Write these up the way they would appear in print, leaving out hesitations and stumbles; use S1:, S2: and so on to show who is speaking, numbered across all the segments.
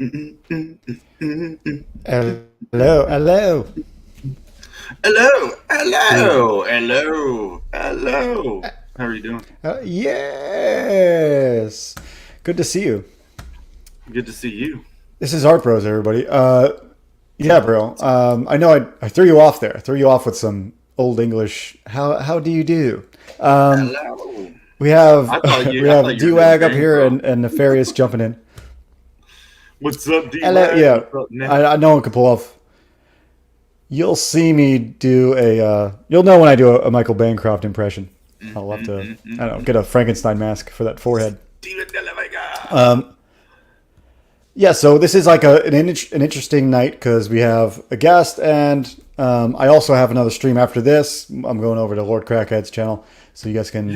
S1: Hello, hello.
S2: Hello,
S1: Dude.
S2: hello, hello, hello. How are you doing?
S1: Yes. Good to see you.
S2: Good to see you.
S1: This is Art Bros, everybody. Yeah, bro. I know I threw you off there. I threw you off with some old English. How do you do? Um,
S2: Hello.
S1: we have we
S2: I
S1: have
S2: thought you were doing
S1: D-Wag up here
S2: Gangrel.
S1: and Nefarious jumping in.
S2: What's up,
S1: Hello,
S2: D-Wag?
S1: yeah.
S2: What's up, Neff?
S1: I no one can pull off. You'll see me do a. You'll know when I do a Michael Bancroft impression. I'll have to. I don't know. Get a Frankenstein mask for that forehead.
S2: Steven De La Vega.
S1: Um, Yeah, so this is like an interesting night because we have a guest, and I also have another stream after this. I'm going over to Lord Crackhead's channel, so you guys can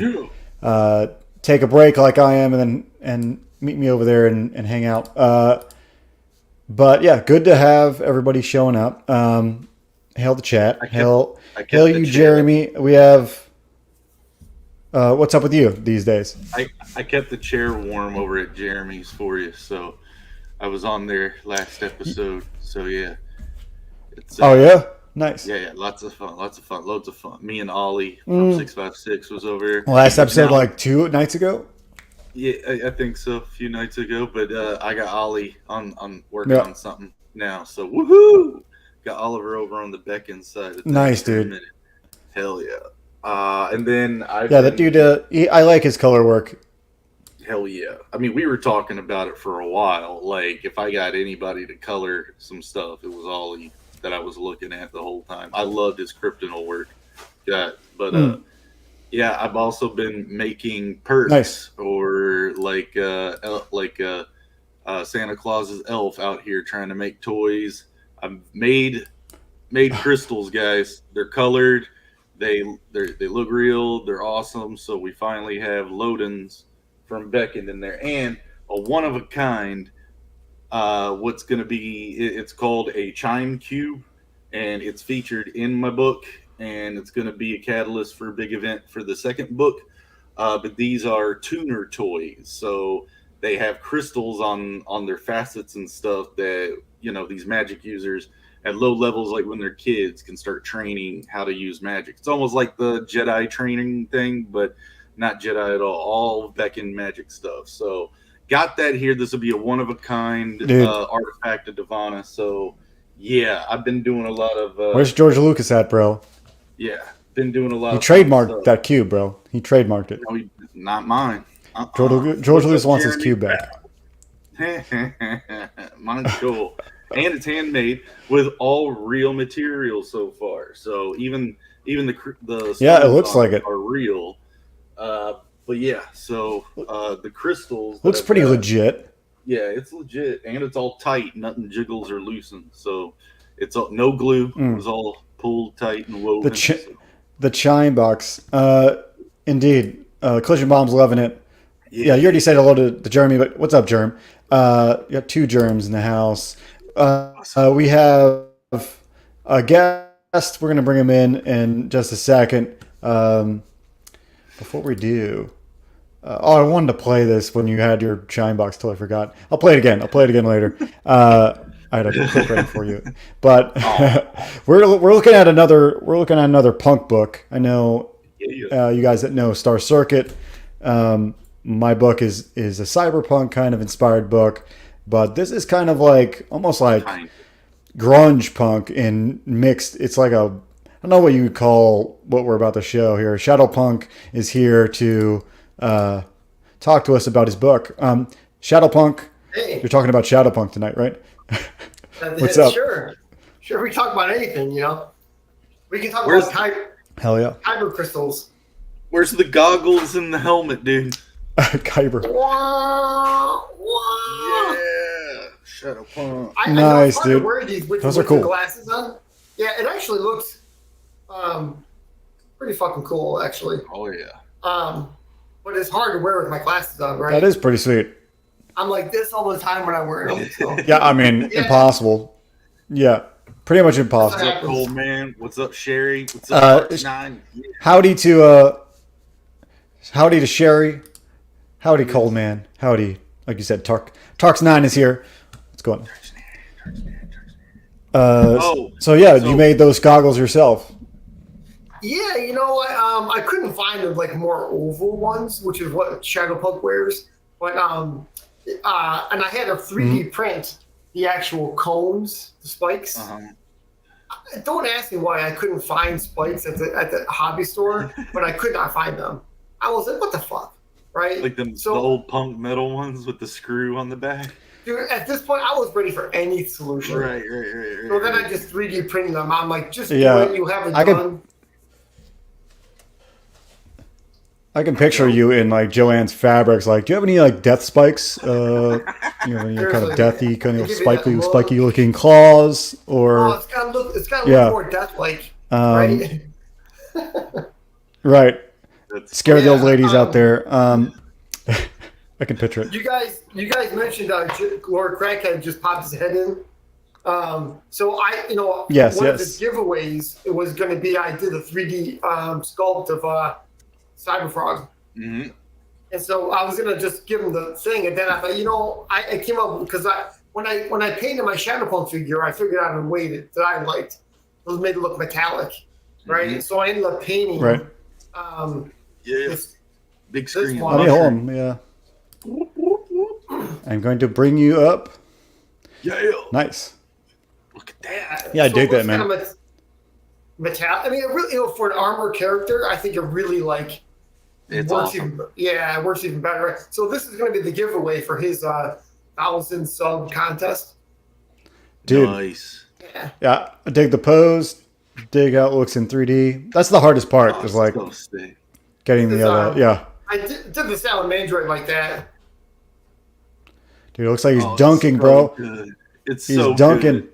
S2: Yeah.
S1: take a break like I am, and meet me over there and hang out. But yeah, good to have everybody showing up. Hail the chat.
S2: I kept
S1: Hail,
S2: I
S1: hail
S2: kept the
S1: you,
S2: chair.
S1: Jeremy. We have. What's up with you these days?
S2: I kept the chair warm over at Jeremy's for you, so I was on there last episode. So yeah, it's
S1: Oh yeah, nice.
S2: yeah, lots of fun, loads of fun. Me and Ollie from 656 was over here.
S1: Last
S2: Which
S1: episode,
S2: now
S1: like 2 nights ago.
S2: Yeah, I think so. A few nights ago, but I got Ollie on working
S1: Yeah,
S2: on something now. So woohoo! Got Oliver over on the Beckon side of things
S1: nice,
S2: for a
S1: dude.
S2: minute. Hell yeah! And then I've
S1: Yeah, that dude.
S2: been
S1: I like his color work.
S2: hell yeah. I mean, we were talking about it for a while. Like, if I got anybody to color some stuff, it was Ollie that I was looking at the whole time. I loved his Kryptonal work. Yeah, but
S1: Mm,
S2: yeah, I've also been making
S1: nice.
S2: perks or Santa Claus's elf out here trying to make toys. I've made crystals, guys. They're colored. They look real. They're awesome. So we finally have Lodens from Beckon in there and a one of a kind. What's going to be? It's called a chime cube, and it's featured in my book. And it's going to be a catalyst for a big event for the second book. But these are tuner toys, so they have crystals on their facets and stuff that these magic users at low levels, like when they're kids, can start training how to use magic. It's almost like the Jedi training thing, but not Jedi at all Beckon magic stuff. So got that here. This will be a one of a kind
S1: Dude,
S2: artifact of Divana. So yeah, I've been doing a lot of
S1: where's George Lucas at, bro?
S2: yeah, been doing a lot
S1: He
S2: of fun
S1: trademarked
S2: stuff.
S1: that cube, bro. He trademarked it.
S2: No, not mine.
S1: George
S2: What's up,
S1: Lucas wants his
S2: Jeremy?
S1: cube back.
S2: Mine's cool, and it's handmade with all real materials so far. So even the
S1: Yeah, it
S2: stones
S1: looks
S2: on
S1: like
S2: it
S1: it.
S2: are real. But yeah, so the crystals that
S1: Looks
S2: I've
S1: pretty
S2: got,
S1: legit.
S2: yeah, it's legit, and it's all tight. Nothing jiggles or loosens. So it's all, no glue. It
S1: Mm.
S2: was all pulled tight and
S1: The
S2: woven.
S1: ch-
S2: So
S1: the chime box. Indeed. Collision Bomb's loving it. Yeah, you already
S2: yeah,
S1: said hello to Jeremy, but what's up, Germ? You got two germs in the house.
S2: awesome.
S1: We have a guest. We're gonna bring him in just a second. Before we do, I wanted to play this when you had your chime box till I forgot. I'll play it again. I'll play it again later. I had a clip ready for you, but
S2: Oh
S1: we're looking at another punk book. I know
S2: yeah,
S1: you guys that know Star Circuit. My book is a cyberpunk kind of inspired book, but this is kind of like almost like
S2: kind.
S1: grunge punk in mixed. It's like a I don't know what you would call what we're about to show here. Shadowpunk is here to talk to us about his book. Shadowpunk, you're
S3: Hey,
S1: talking about Shadowpunk tonight, right? What's up?
S3: sure. Sure, we talk about anything, you know. We can talk
S2: Where's
S3: about
S1: Hell yeah,
S3: kyber crystals.
S2: Where's the goggles and the helmet, dude?
S1: Kyber.
S3: Wah, wah.
S2: Yeah, Shadowpunk.
S3: I know it's
S1: Nice,
S3: fun to
S1: dude.
S3: wear these
S1: Those are
S3: with the
S1: cool.
S3: glasses on. Yeah, it actually looks pretty fucking cool, actually.
S2: Oh yeah.
S3: Um, but it's hard to wear with my glasses on,
S1: That
S3: right?
S1: is pretty sweet.
S3: I'm like this all the time when I wear them. So
S1: Yeah, I mean,
S3: yeah,
S1: impossible. Yeah, pretty much
S3: that's what
S2: What's
S1: impossible.
S2: up,
S3: happens.
S2: Cold Man? What's up, Sherry? What's up,
S1: Uh,
S2: Parks Nine? Yeah,
S1: howdy to Sherry. Howdy, Cold Man. Howdy. Like you said, Tarks9 is here. What's going on?
S2: Oh,
S1: So yeah,
S2: so-
S1: you made those goggles yourself.
S3: Yeah, you know what? I couldn't find the like more oval ones, which is what SHADOWPUNK wears. But and I had a 3D print the actual cones, the spikes. Don't ask me why I couldn't find spikes at the hobby store, but I could not find them. I was like, what the fuck, right?
S2: Like the old punk metal ones with the screw on the back.
S3: Dude, at this point, I was ready for any solution.
S2: Right.
S3: So then I just 3D printed them. I'm like, just do
S1: Yeah,
S3: it. You have it
S1: I
S3: done.
S1: I can picture you in like Joanne's fabrics. Like, do you have any like death spikes? You know, any kind of deathy, kind of
S3: Give me that look.
S1: spiky looking claws, or
S3: Oh, it's gotta look more death-like, right?
S1: right. Scare the old
S3: Yeah,
S1: ladies out there. I can picture it.
S3: You guys mentioned Lord Crackhead just popped his head in. So
S1: Yes,
S3: one of the
S1: yes.
S3: giveaways it was going to be I did a 3D sculpt of Cyberfrog, and so I was going to just give him the thing, and then I thought, I came up because when I painted my SHADOWPUNK figure, I figured out a way that I liked. It was made it look metallic, right? So I ended up painting.
S1: Right.
S2: Big screen.
S3: one.
S1: Let me hold him. Yeah. I'm going to bring you up.
S2: Yeah.
S1: Nice.
S2: Look at that.
S1: Yeah, I dig that,
S3: it's
S1: man.
S3: kind of metallic. I mean, it really, for an armor character, I think it really
S2: It's
S3: works
S2: awesome.
S3: it works even better. So this is going to be the giveaway for his 1,000 sub contest.
S1: Dude.
S2: Nice.
S1: Yeah, I dig the pose. Dig how it looks in 3D. That's the hardest part. Is like
S2: So sick.
S1: getting the other. Yeah.
S3: I did the Salamandroid like that.
S1: Dude, it looks like he's
S2: Oh,
S1: dunking,
S2: so
S1: bro.
S2: good. It's
S1: He's
S2: so
S1: dunking.
S2: good.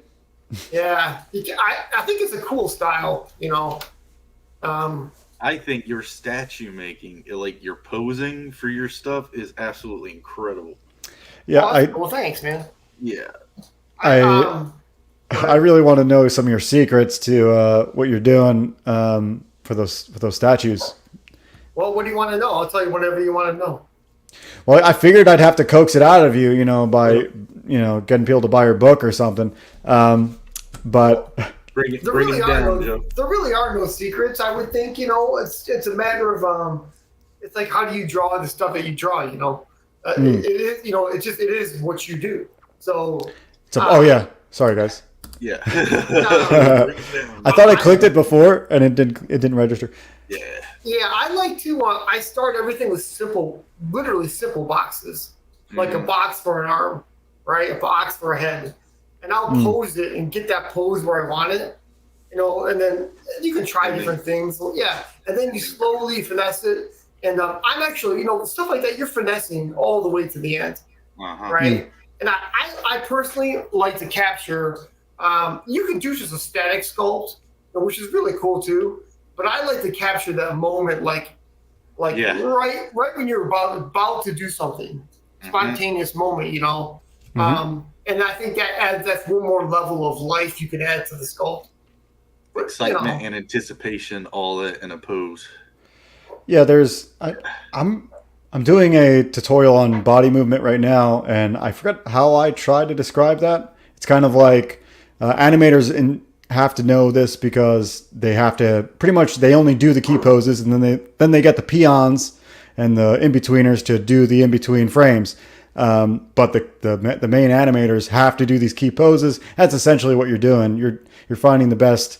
S3: Yeah, I think it's a cool style.
S2: I think your statue making, like your posing for your stuff, is absolutely incredible.
S1: Yeah,
S3: well, thanks, man.
S2: Yeah.
S1: I really want to know some of your secrets to what you're doing for those statues.
S3: Well, what do you want to know? I'll tell you whatever you want to know.
S1: Well, I figured I'd have to coax it out of you, by getting people to buy your book or something. But
S2: Bring it
S3: There
S2: down, Joe.
S3: really are no secrets. I would think, it's a matter of it's like how do you draw the stuff that you draw? It is it is what you do. So
S1: oh yeah, sorry guys.
S2: Yeah.
S1: I thought I clicked it before and it didn't register.
S2: Yeah.
S3: yeah, I like to I start everything with literally simple boxes, like a box for an arm, right? A box for a head, and I'll pose it and get that pose where I want it, and then you can try different things. Yeah, and then you slowly finesse it. And I'm actually, stuff like that, you're finessing all the way to the end, right? And I personally like to capture, you can do just a static sculpt, which is really cool too, but I like to capture that moment right when you're about to do something, spontaneous moment, and I think that's one more level of life you can add to the sculpt. But,
S2: Excitement and anticipation, all that in a pose.
S1: Yeah, I'm doing a tutorial on body movement right now, and I forgot how I tried to describe that. It's kind of like animators have to know this because they have to pretty much they only do the key poses, and then they get the peons and the in-betweeners to do the in-between frames. But the main animators have to do these key poses. That's essentially what you're doing. You're finding the best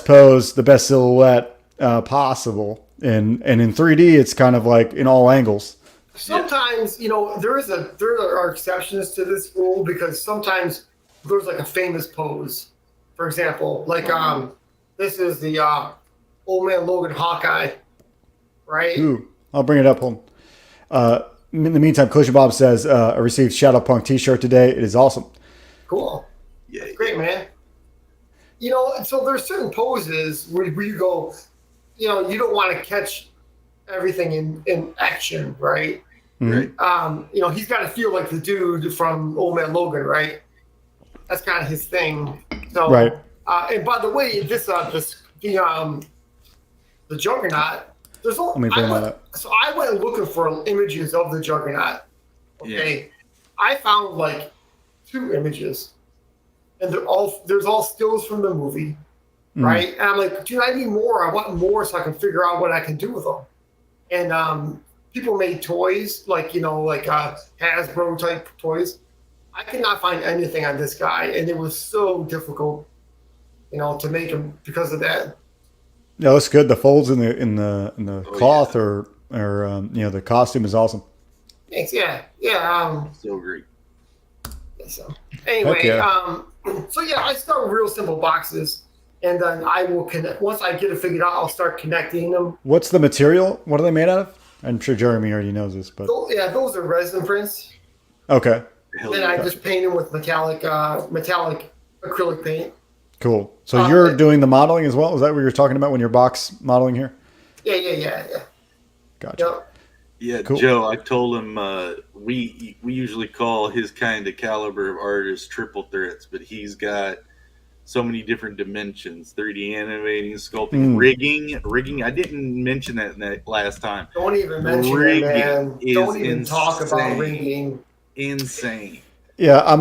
S1: pose, the best silhouette possible. And in 3D, it's kind of like in all angles.
S3: Sometimes, there are exceptions to this rule because sometimes there's like a famous pose. For example, like this is the Old Man Logan Hawkeye, right?
S1: Ooh, I'll bring it up. Hold on. In the meantime, Collision Bob says, I received SHADOWPUNK t-shirt today. It is awesome.
S3: Cool.
S2: Yeah.
S3: Great, man. So there's certain poses where you go, you don't want to catch everything in action, right?
S2: Right.
S3: He's got to feel like the dude from Old Man Logan, right? That's kind of his thing. So,
S1: Right.
S3: And by the way, the Juggernaut.
S1: Let me bring that up.
S3: So I went looking for images of the Juggernaut. Okay, I found like 2 images, and there's all stills from the movie, right? And I'm like, dude, I need more. I want more so I can figure out what I can do with them. And people made toys like Hasbro type toys. I could not find anything on this guy, and it was so difficult, to make him because of that.
S1: No, it's good. The folds in the cloth or the costume is awesome.
S3: Thanks. Yeah.
S2: So great.
S3: So anyway,
S1: yeah.
S3: So yeah, I start with real simple boxes, and then I will connect. Once I get it figured out, I'll start connecting them.
S1: What's the material? What are they made out of? I'm sure Jeremy already knows this, but
S3: those are resin prints.
S1: Okay.
S3: Then I just paint them with metallic acrylic paint.
S1: Cool. So you're doing the modeling as well? Is that what you're talking about when you're box modeling here?
S3: Yeah.
S1: Gotcha.
S3: Yep.
S2: Yeah,
S1: cool.
S2: Joe, I told him we usually call his kind of caliber of artist triple threats, but he's got so many different dimensions: 3D animating, sculpting, rigging. I didn't mention that in that last time.
S3: Don't even mention it, man. Don't even talk about rigging.
S2: Insane.
S1: Yeah,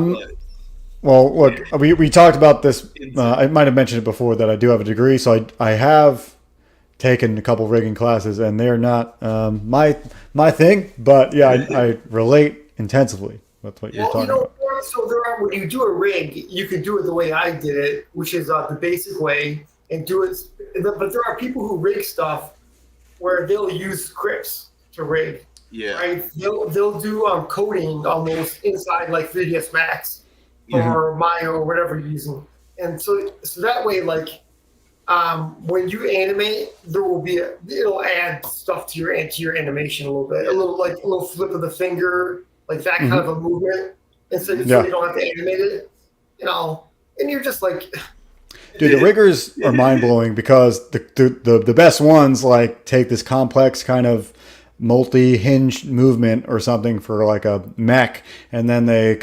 S1: well, look, we talked about this. I might have mentioned it before that I do have a degree, so I have taken a couple rigging classes, and they're not my thing. But yeah, I relate intensively with what you're talking about.
S3: So when you do a rig, you can do it the way I did it, which is the basic way, and do it. But there are people who rig stuff where they'll use scripts to rig.
S2: Yeah.
S3: Right. They'll do coding almost inside like 3ds Max or Maya or whatever you're using, and so that way, like when you animate, it'll add stuff to your animation a little bit, a little flip of the finger, like that kind of a movement, and so you don't have to animate it, and you're just like.
S1: Dude, the riggers are mind blowing because the best ones like take this complex kind of multi-hinge movement or something for like a mech, and then they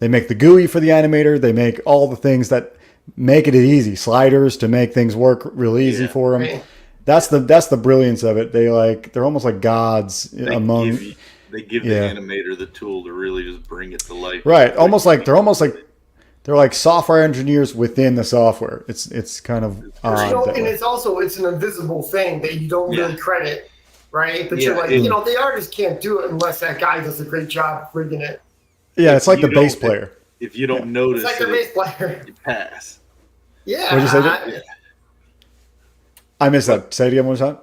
S1: make the GUI for the animator. They make all the things that make it easy, sliders to make things work real easy for them. Right. That's the brilliance of it. They're almost like gods They
S2: give the animator the tool to really just bring it to life.
S1: Right, they're like software engineers within the software. It's kind of odd.
S3: And it's an invisible thing that you don't really credit. Right, but you're like, the artist can't do it unless that guy does a great job rigging it.
S1: Yeah, it's like the bass player.
S2: If you don't notice,
S3: it's like the bass player.
S2: You pass.
S3: Yeah.
S1: What'd you say? I missed that. Say it again one more time.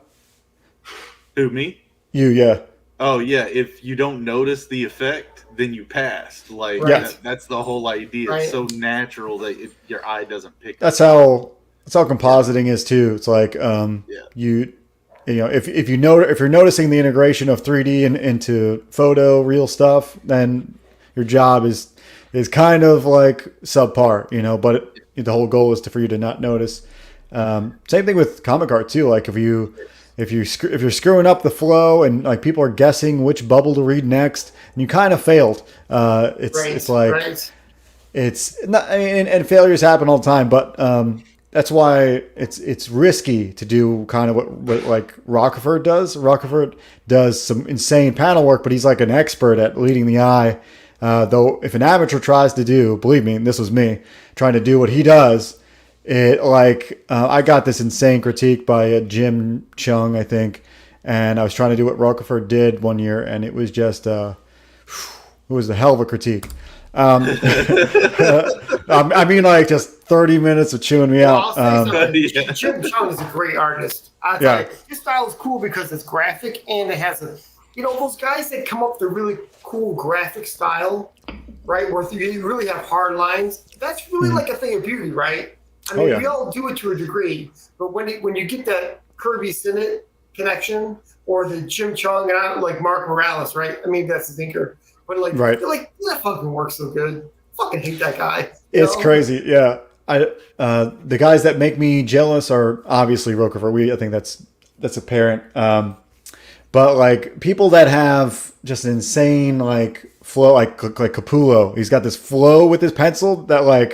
S2: Who, me?
S1: You, yeah.
S2: Oh yeah. If you don't notice the effect, then you pass. Like that's the whole idea. Right. It's so natural that your eye doesn't pick.
S1: That's how compositing is too. It's like if you're noticing the integration of 3D into photo real stuff, then your job is kind of like subpar, but the whole goal is for you to not notice. Same thing with comic art too. Like if you're screwing up the flow and like people are guessing which bubble to read next, and you kind of failed. It's not, and failures happen all the time, but that's why it's risky to do kind of what like Rockefeller does. Rockefeller does some insane panel work, but he's like an expert at leading the eye. Though if an amateur tries to do, believe me, this was me trying to do what he does, I got this insane critique by Jim Chung, I think, and I was trying to do what Rockefeller did one year, and it was just it was a hell of a critique. I mean, like just 30 minutes of chewing me out.
S3: Jim Chung is a great artist. His style is cool because it's graphic and it has those guys that come up with a really cool graphic style, right? Where you really have hard lines. That's really like a thing of beauty, right? I mean, we all do it to a degree, but when you get that Kirby Sinnott connection or the Jim Chung and I like Mark Morales, right? I mean, that's the thinker. But that fucking works so good. Fucking hate that guy.
S1: It's crazy, yeah. The guys that make me jealous are obviously Rockefeller. I think that's apparent. But like people that have just an insane like flow, like Capullo, he's got this flow with his pencil that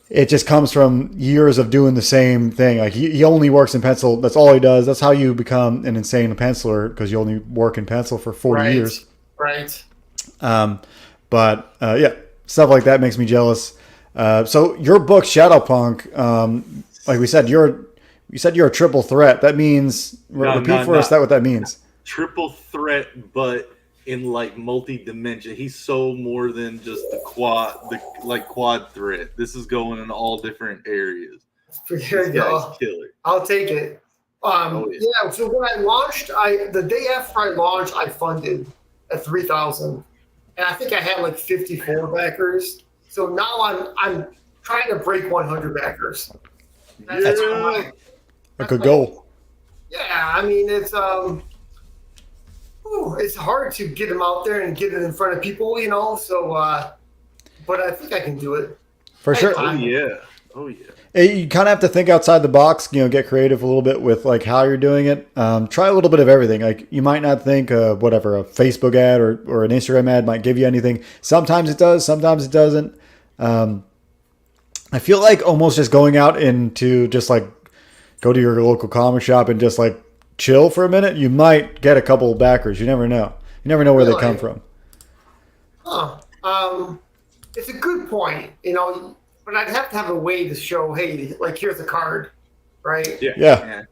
S1: it just comes from years of doing the same thing. Like he only works in pencil. That's all he does. That's how you become an insane penciler, because you only work in pencil for 40 years.
S3: Right.
S1: But yeah, stuff like that makes me jealous. So your book, SHADOWPUNK, like we said, you said you're a triple threat. That means repeat for us what that means.
S2: Triple threat, but in like multi-dimension. He's so more than just the quad threat. This is going in all different areas.
S3: Here you go.
S2: Killer.
S3: I'll take it. Yeah. So when I launched, the day after I launched, I funded at 3,000, and I think I had like 54 backers. So now I'm trying to break 100 backers. That's
S1: a good goal.
S3: Yeah, I mean it's hard to get them out there and get it in front of people, you know. So, but I think I can do it
S1: for sure.
S2: Oh yeah.
S1: You kind of have to think outside the box, you know, get creative a little bit with like how you're doing it. Try a little bit of everything. Like you might not think whatever a Facebook ad or an Instagram ad might give you anything. Sometimes it does, sometimes it doesn't. I feel like almost just going out into just like go to your local comic shop and just like chill for a minute. You might get a couple of backers. You never know. You never know where they come from.
S3: It's a good point, you know. But I'd have to have a way to show, hey, like here's a card, right?
S1: Yeah.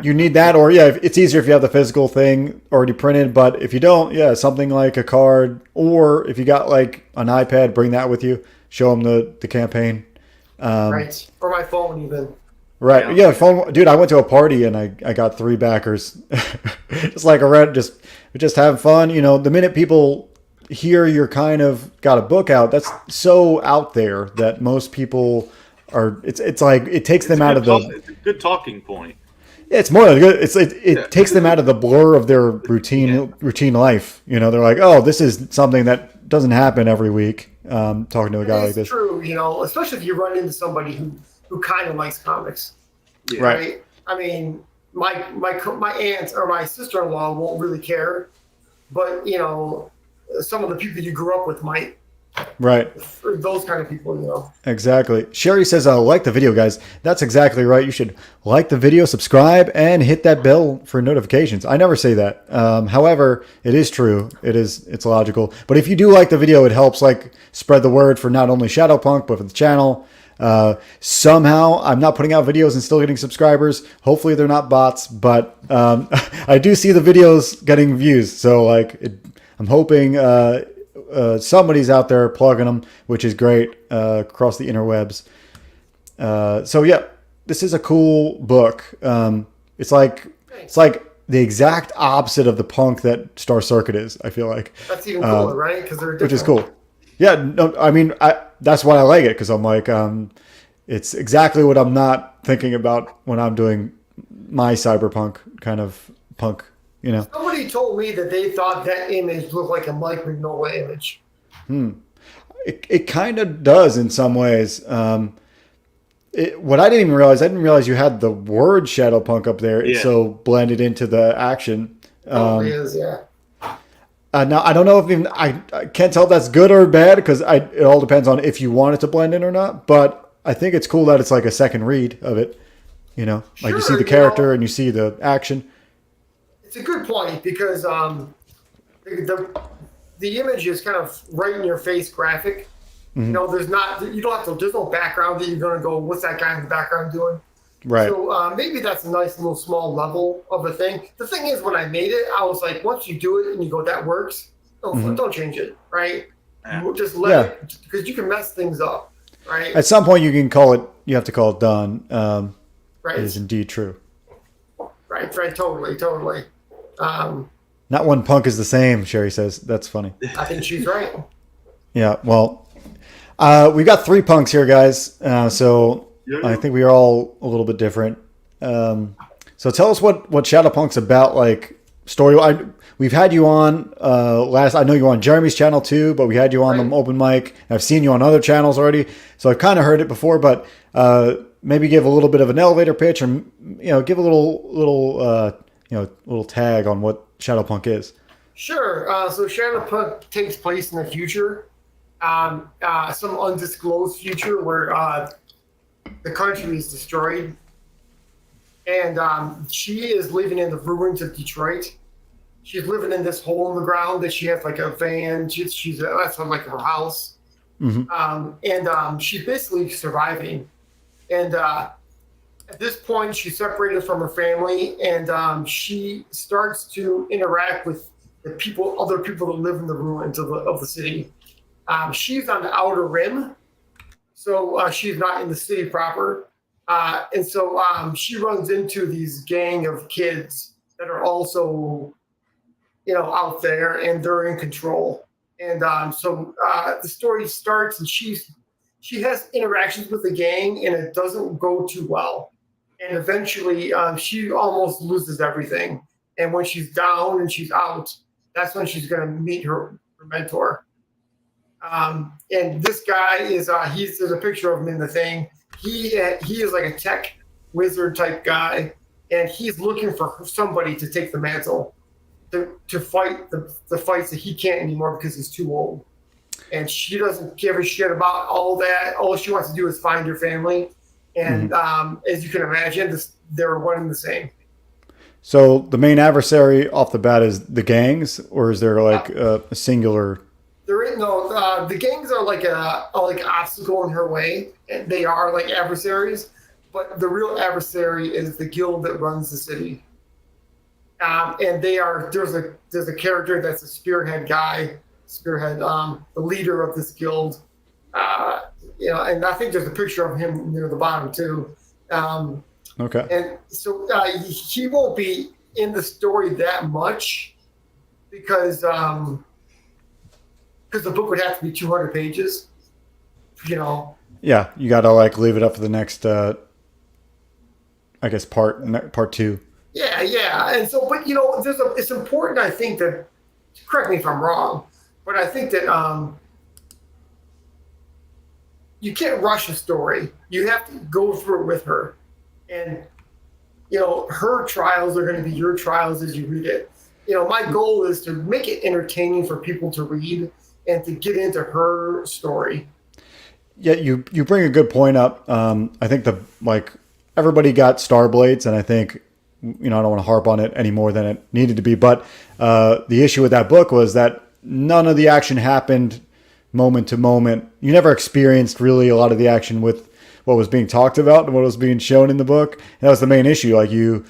S1: You need that, or it's easier if you have the physical thing already printed. But if you don't, something like a card, or if you got like an iPad, bring that with you. Show them the campaign.
S3: Right, or my phone even.
S1: Right, yeah, phone. Dude, I went to a party and I got 3 backers. Just like just having fun. You know, the minute people here you're kind of got a book out, that's so out there that most people are it's like it takes them out of
S2: it's a good talking point.
S1: Yeah, it's more good. It takes them out of the blur of their routine life. You know, they're like, oh, this is something that doesn't happen every week. Talking to a guy like this.
S3: It's true, you know, especially if you run into somebody who kind of likes comics.
S1: Yeah. Right.
S3: I mean, my aunt or my sister-in-law won't really care, but you know, some of the people you grew up with might.
S1: Right.
S3: Those kind of people, you know.
S1: Exactly. Sherry says, like the video, guys. That's exactly right. You should like the video, subscribe, and hit that bell for notifications. I never say that. However, it is true. It's logical. But if you do like the video, it helps like spread the word for not only SHADOWPUNK, but for the channel. Somehow I'm not putting out videos and still getting subscribers. Hopefully they're not bots, but I do see the videos getting views. So like I'm hoping somebody's out there plugging them, which is great across the interwebs. So yeah, this is a cool book. It's like the exact opposite of the punk that Star Circuit is. I feel like
S3: that's even cooler, right? Because they're different.
S1: Which is cool. Yeah, no, I mean, that's why I like it, because I'm like, it's exactly what I'm not thinking about when I'm doing my cyberpunk kind of punk. You know,
S3: somebody told me that they thought that image looked like a Mike Mignola image.
S1: It kind of does in some ways. What I didn't realize you had the word SHADOWPUNK up there. It's so blended into the action.
S3: It is, yeah.
S1: Now I don't know if I can't tell if that's good or bad, because it all depends on if you want it to blend in or not. But I think it's cool that it's like a second read of it. You know, like you see the character and you see the action.
S3: It's a good point, because the image is kind of right in your face graphic. Mm-hmm. You know, there's no background that you're going to go, what's that guy in the background doing?
S1: Right.
S3: So maybe that's a nice little small level of a thing. The thing is, when I made it, I was like, once you do it and you go, that works, don't change it, right? Just let it, because you can mess things up, right?
S1: At some point, you have to call it done.
S3: Right.
S1: It is indeed true. Right,
S3: totally.
S1: Not one punk is the same, Sherry says. That's funny.
S3: I think she's right.
S1: Yeah, well, we've got 3 punks here, guys. So I think we are all a little bit different. So tell us what SHADOWPUNK's about, like story. We've had you on I know you were on Jeremy's channel too, but we had you on the open mic. I've seen you on other channels already, so I've kind of heard it before. But maybe give a little bit of an elevator pitch, or give a little tag on what SHADOWPUNK is.
S3: Sure. So SHADOWPUNK takes place in the future, some undisclosed future where the country is destroyed, and she is living in the ruins of Detroit. she's living in this hole in the ground that she has like a van. That's like her house, and she's basically surviving. And at this point, she's separated from her family, and she starts to interact with other people that live in the ruins of the city. She's on the outer rim, so she's not in the city proper. And so she runs into these gang of kids that are also, out there, and they're in control. And so the story starts, and she has interactions with the gang, and it doesn't go too well. And eventually, she almost loses everything. And when she's down and she's out, that's when she's going to meet her mentor. And this guy is there's a picture of him in the thing. He is like a tech wizard type guy, and he's looking for somebody to take the mantle to fight the fights that he can't anymore because he's too old. And she doesn't give a shit about all that. All she wants to do is find her family. And as you can imagine, they're one and the same.
S1: So the main adversary off the bat is the gangs, or is there like a singular?
S3: There is no. The gangs are like an obstacle in her way, and they are like adversaries. But the real adversary is the guild that runs the city. And they are there's a character that's a spearhead guy, the leader of this guild. And I think there's a picture of him near the bottom too.
S1: Okay.
S3: And so he won't be in the story that much because the book would have to be 200 pages.
S1: Yeah, you got to like leave it up for the next, I guess part 2.
S3: Yeah. And so, but it's important. I think that, correct me if I'm wrong, but I think that you can't rush a story. You have to go through it with her, and her trials are going to be your trials as you read it. My goal is to make it entertaining for people to read and to get into her story.
S1: Yeah, you bring a good point up. I think everybody got star blades, and I think I don't want to harp on it any more than it needed to be. But the issue with that book was that none of the action happened moment to moment. You never experienced really a lot of the action with what was being talked about and what was being shown in the book. And that was the main issue. Like you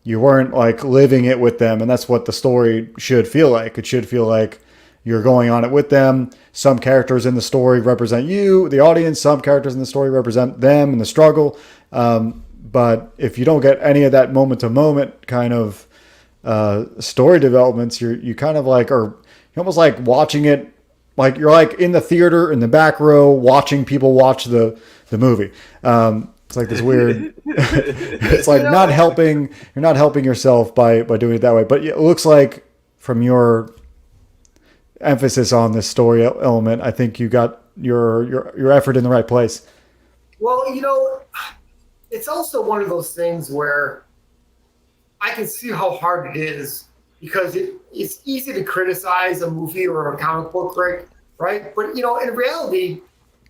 S1: weren't like living it with them, and that's what the story should feel like. It should feel like you're going on it with them. Some characters in the story represent you, the audience. Some characters in the story represent them and the struggle. But if you don't get any of that moment to moment kind of story developments, you kind of like, or you're almost like watching it, like you're like in the theater in the back row watching people watch the movie. It's like this weird, it's like not helping, you're not helping yourself by doing it that way. But it looks like from your emphasis on this story element, I think you got your effort in the right place.
S3: Well, it's also one of those things where I can see how hard it is, because it's easy to criticize a movie or a comic book, right? But, in reality,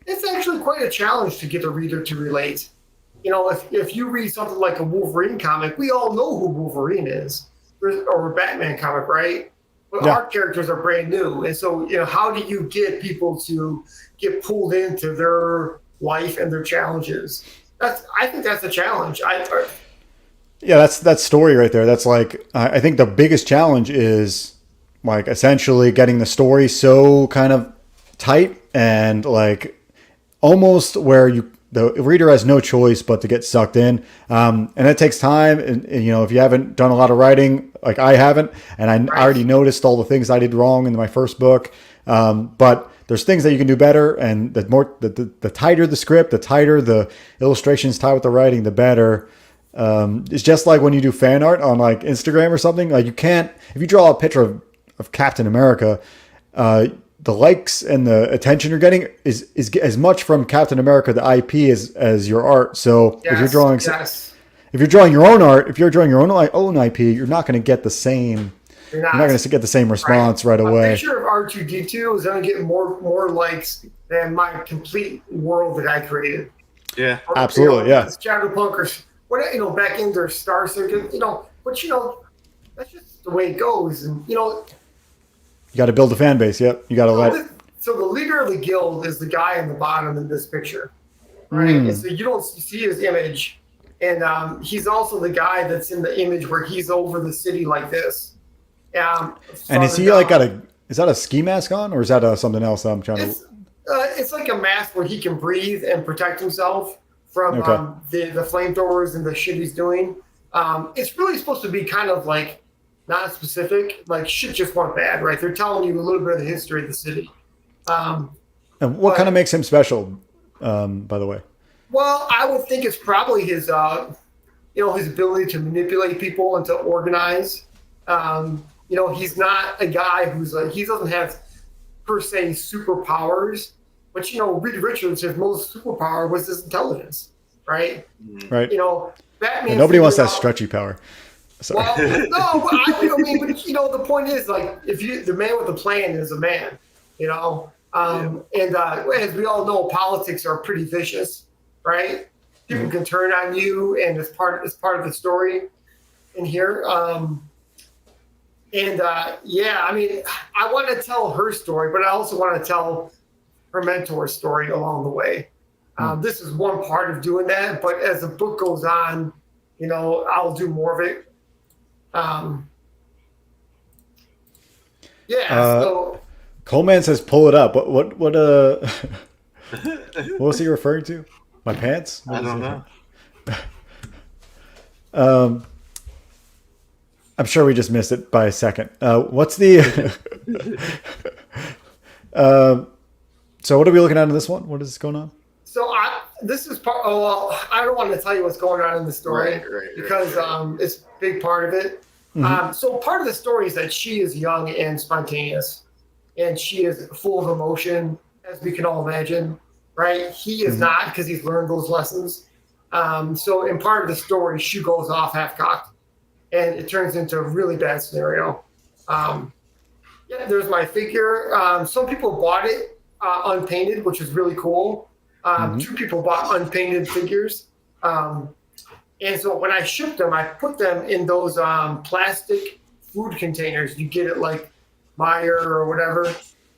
S3: it's actually quite a challenge to get a reader to relate. If you read something like a Wolverine comic, we all know who Wolverine is, or a Batman comic, right? But our characters are brand new. And so, how do you get people to get pulled into their life and their challenges? I think that's a challenge.
S1: Yeah, that's story right there. That's like, I think the biggest challenge is like essentially getting the story so kind of tight and like almost where the reader has no choice but to get sucked in. And it takes time. And if you haven't done a lot of writing, like I haven't, and I already noticed all the things I did wrong in my first book. But there's things that you can do better, and the tighter the script, the tighter the illustrations tie with the writing, the better. It's just like when you do fan art on like Instagram or something. Like you can't, if you draw a picture of Captain America, the likes and the attention you're getting is as much from Captain America, the IP, as your art. So if you're drawing your own art, if you're drawing your own IP, you're not going to get the same. You're not going to get the same response right away.
S3: A picture of R2D2 is going to get more likes than my complete world that I created.
S2: Yeah,
S1: absolutely. Yeah,
S3: SHADOWPUNK or back in their Star Circuit, but that's just the way it goes. And
S1: You got to build a fan base. Yep. You got to
S3: so the leader of the guild is the guy in the bottom in this picture, right? And so you don't see his image, and he's also the guy that's in the image where he's over the city like this.
S1: And is he like is that a ski mask on, or is that something else that I'm trying to?
S3: It's like a mask where he can breathe and protect himself from the flamethrowers and the shit he's doing. It's really supposed to be kind of like not specific, like shit just went bad, right? They're telling you a little bit of the history of the city.
S1: And what kind of makes him special, by the way?
S3: Well, I would think it's probably his, his ability to manipulate people and to organize. He's not a guy who's like, he doesn't have per se superpowers, but Reed Richards, his most superpower was his intelligence, right?
S1: Right.
S3: Batman.
S1: Nobody wants that stretchy power. Sorry.
S3: Well, no, but the point is, like, the man with the plan is a man, and as we all know, politics are pretty vicious, right? People can turn on you, and it's part of the story in here. I want to tell her story, but I also want to tell her mentor's story along the way. This is one part of doing that, but as the book goes on, I'll do more of it. So
S1: Coleman says, "Pull it up." What what was he referring to? My pants?
S2: I don't know.
S1: I'm sure we just missed it by a second. What's the? So what are we looking at in this one? What is going on?
S3: So this is part. Oh, well, I don't want to tell you what's going on in the story because it's a big part of it. So part of the story is that she is young and spontaneous, and she is full of emotion, as we can all imagine, right? He is not, because he's learned those lessons. So in part of the story, she goes off half-cocked, and it turns into a really bad scenario. There's my figure. Some people bought it unpainted, which is really cool. 2 people bought unpainted figures. And so when I shipped them, I put them in those plastic food containers you get at like Meijer or whatever,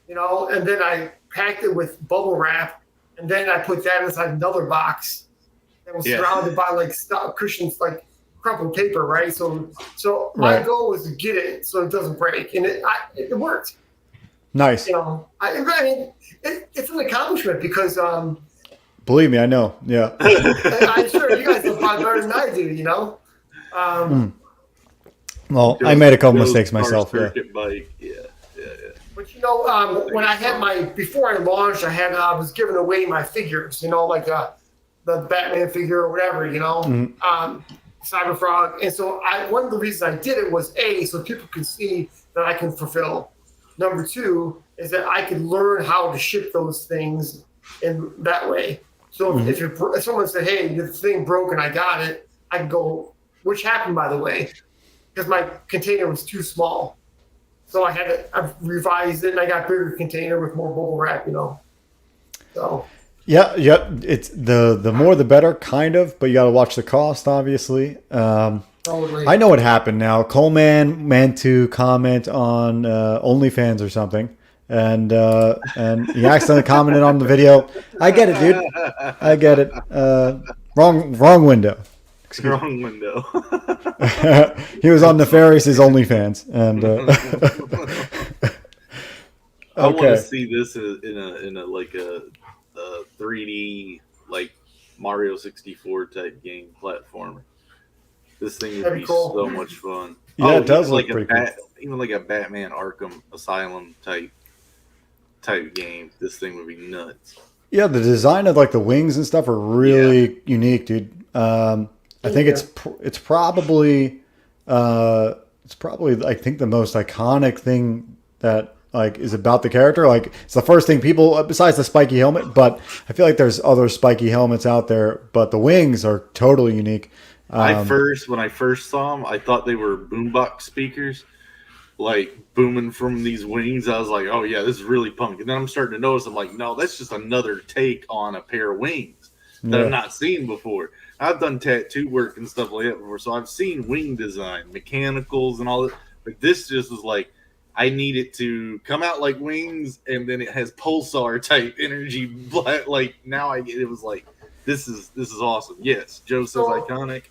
S3: and then I packed it with bubble wrap, and then I put that inside another box that was surrounded by like cushions, like crumpled paper, right? So my goal was to get it so it doesn't break, and it worked.
S1: Nice.
S3: It's an accomplishment because
S1: believe me, I know. Yeah.
S3: I'm sure you guys will probably better than I do,
S1: Well, I made a couple mistakes myself.
S2: But
S3: when I had before I launched, I was giving away my figures, like the Batman figure or whatever, Cyberfrog. And so one of the reasons I did it was so people could see that I can fulfill. Number 2 is that I could learn how to ship those things in that way. So if someone said, "Hey, the thing broke and I got it," I could go, which happened, by the way, because my container was too small. So I revised it, and I got a bigger container with more bubble wrap, So.
S1: Yeah. It's the more the better, kind of, but you got to watch the cost, obviously.
S3: Totally.
S1: I know what happened now. Coleman meant to comment on OnlyFans or something. And he accidentally commented on the video. I get it, dude. I get it. Wrong window.
S2: Wrong window.
S1: He was on Nefarious's OnlyFans, and
S2: I want to see this in a like a 3D like Mario 64 type game platformer. This thing would be so much fun.
S1: Yeah, it does look pretty cool.
S2: Even like a Batman Arkham Asylum type game, this thing would be nuts. Yeah,
S1: the design of like the wings and stuff are really unique, dude. I think it's probably I think the most iconic thing that like is about the character. Like it's the first thing people, besides the spiky helmet, but I feel like there's other spiky helmets out there, but the wings are totally unique.
S2: When I first saw them, I thought they were boombox speakers, like booming from these wings. I was like, oh yeah, this is really punk. And then I'm starting to notice, I'm like, no, that's just another take on a pair of wings that I've not seen before. I've done tattoo work and stuff like that before, so I've seen wing design, mechanicals, and all that. But this just was like, I need it to come out like wings, and then it has pulsar type energy. But like now, it was like, this is awesome. Yes, Joe says iconic.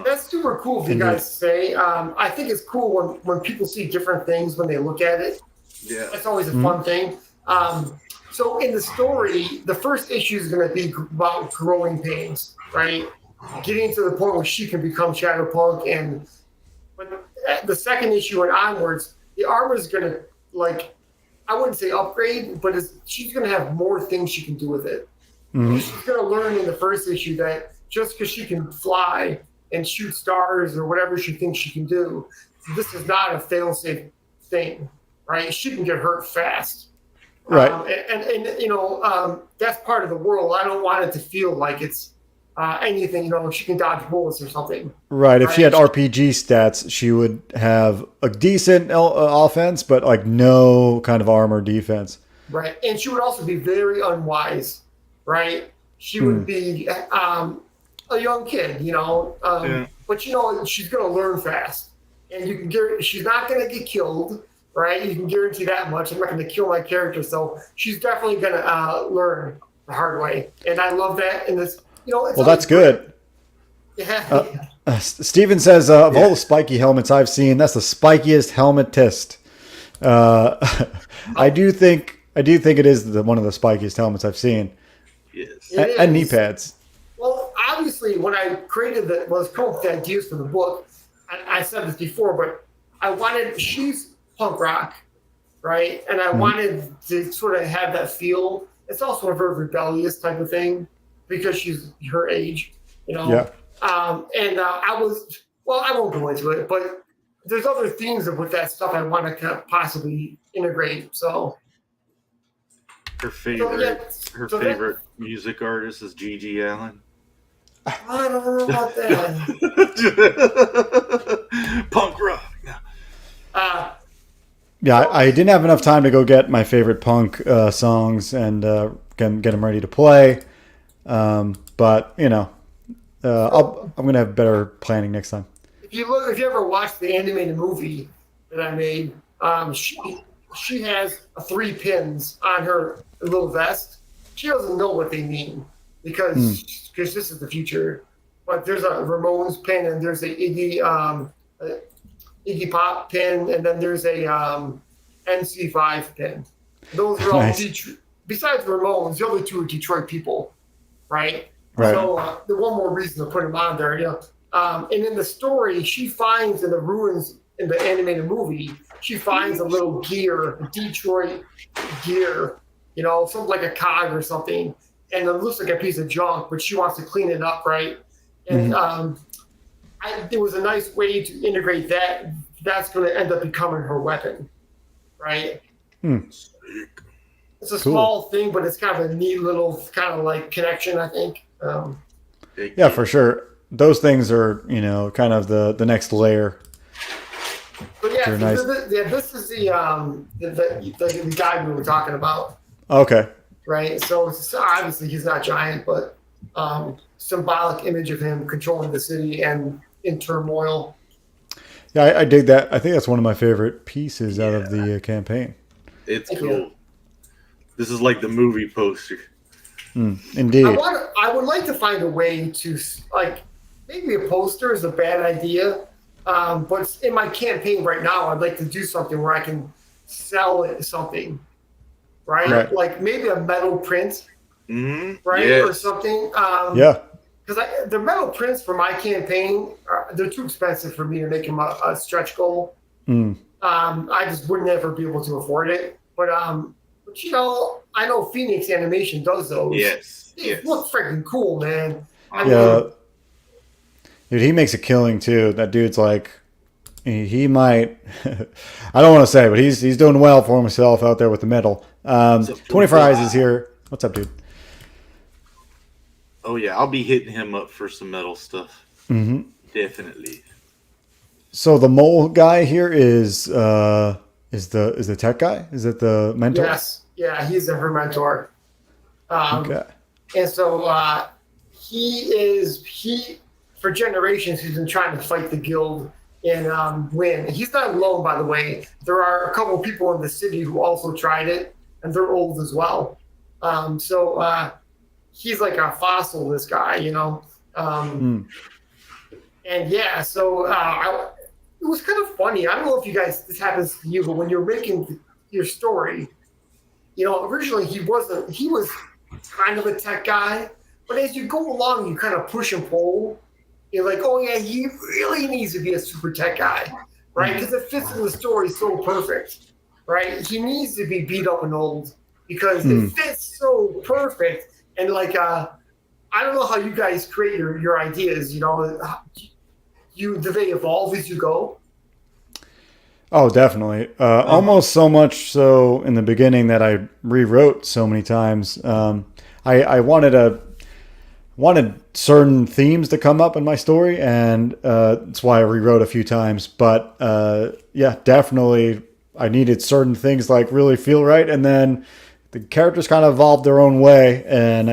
S3: That's super cool for you guys to say. I think it's cool when people see different things when they look at it.
S2: Yeah,
S3: that's always a fun thing. So in the story, the first issue is going to be about growing pains, right? Getting to the point where she can become Shadowpunk, but the second issue and onwards, the armor is going to, like, I wouldn't say upgrade, but she's going to have more things she can do with it. She's going to learn in the first issue that just because she can fly and shoot stars or whatever she thinks she can do, this is not a fail-safe thing, right? She can get hurt fast.
S1: Right.
S3: And you know, that's part of the world. I don't want it to feel like it's anything, you know, she can dodge bullets or something.
S1: Right. If she had RPG stats, she would have a decent offense, but like no kind of armor defense.
S3: Right. And she would also be very unwise, right? She would be a young kid, you know, but you know, she's going to learn fast, and you can she's not going to get killed. Right, you can guarantee that much. I'm not going to kill my character, so she's definitely going to learn the hard way, and I love that. And this, you know,
S1: well, that's good.
S3: Yeah.
S1: Steven says of all the spiky helmets I've seen, that's the spikiest helmetist. I do think it is one of the spikiest helmets I've seen.
S2: Yes,
S1: and knee pads.
S3: Well, obviously, when I created come up with the ideas for the book, I said this before, but I wanted she's punk rock, right? And I wanted to sort of have that feel. It's also a very rebellious type of thing because she's her age, you know.
S1: Yeah.
S3: I won't go into it, but there's other things with that stuff I want to possibly integrate. So
S2: her favorite music artist is Gigi Allen.
S3: I don't know about that.
S2: Punk rock.
S1: Yeah, I didn't have enough time to go get my favorite punk songs and get them ready to play. But you know, I'm gonna have better planning next time.
S3: If you ever watched the animated movie that I made, she has 3 pins on her little vest. She doesn't know what they mean because this is the future. But there's a Ramones pin and there's a Iggy Pop pin, and then there's a MC5 pin. Those are all nice. Besides Ramones, the other 2 are Detroit people, right? So the one more reason to put them on there, you know. And in the story, she finds in the ruins in the animated movie, she finds a little gear, a Detroit gear, you know, something like a cog or something, and it looks like a piece of junk, but she wants to clean it up, right? And there was a nice way to integrate that. That's going to end up becoming her weapon, right? It's a small thing, but it's kind of a neat little kind of like connection, I think.
S1: Yeah, for sure. Those things are, you know, kind of the next layer.
S3: But yeah, this is the guy we were talking about.
S1: Okay.
S3: Right. So obviously he's not giant, but symbolic image of him controlling the city and in turmoil.
S1: Yeah, I dig that. I think that's one of my favorite pieces out of the campaign.
S2: It's cool. This is like the movie poster.
S1: Indeed.
S3: I would like to find a way to, like, maybe a poster is a bad idea, but in my campaign right now, I'd like to do something where I can sell it something, right? Like maybe a metal print, right, yes. Or something. Because the metal prints for my campaign, they're too expensive for me to make them a stretch goal. I just would never be able to afford it. But you know, I know Phoenix Animation does those.
S2: Yes.
S3: It looks freaking cool, man.
S1: Dude, he makes a killing too. That dude's like, he might. I don't want to say, but he's doing well for himself out there with the metal. 24 Eyes is here. What's up, dude?
S2: Oh yeah, I'll be hitting him up for some metal stuff. Definitely.
S1: So the mole guy here is the tech guy? Is it the mentor?
S3: Yes. Yeah, he's her mentor.
S1: Okay.
S3: And so he for generations he's been trying to fight the guild and win. He's not alone, by the way. There are a couple of people in the city who also tried it, and they're old as well. So he's like a fossil, this guy, you know. And yeah, so it was kind of funny. I don't know if you guys, this happens to you, but when you're making your story, you know, originally he was kind of a tech guy, but as you go along, you kind of push and pull. You're like, oh yeah, he really needs to be a super tech guy, right? Because it fits in the story so perfect, right? He needs to be beat up and old because it fits so perfect. And like, I don't know how you guys create your ideas. You know, do they evolve as you go?
S1: Oh, definitely. Almost so much so in the beginning that I rewrote so many times. I wanted certain themes to come up in my story, and that's why I rewrote a few times. But yeah, definitely I needed certain things like really feel right, and then the characters kind of evolved their own way, and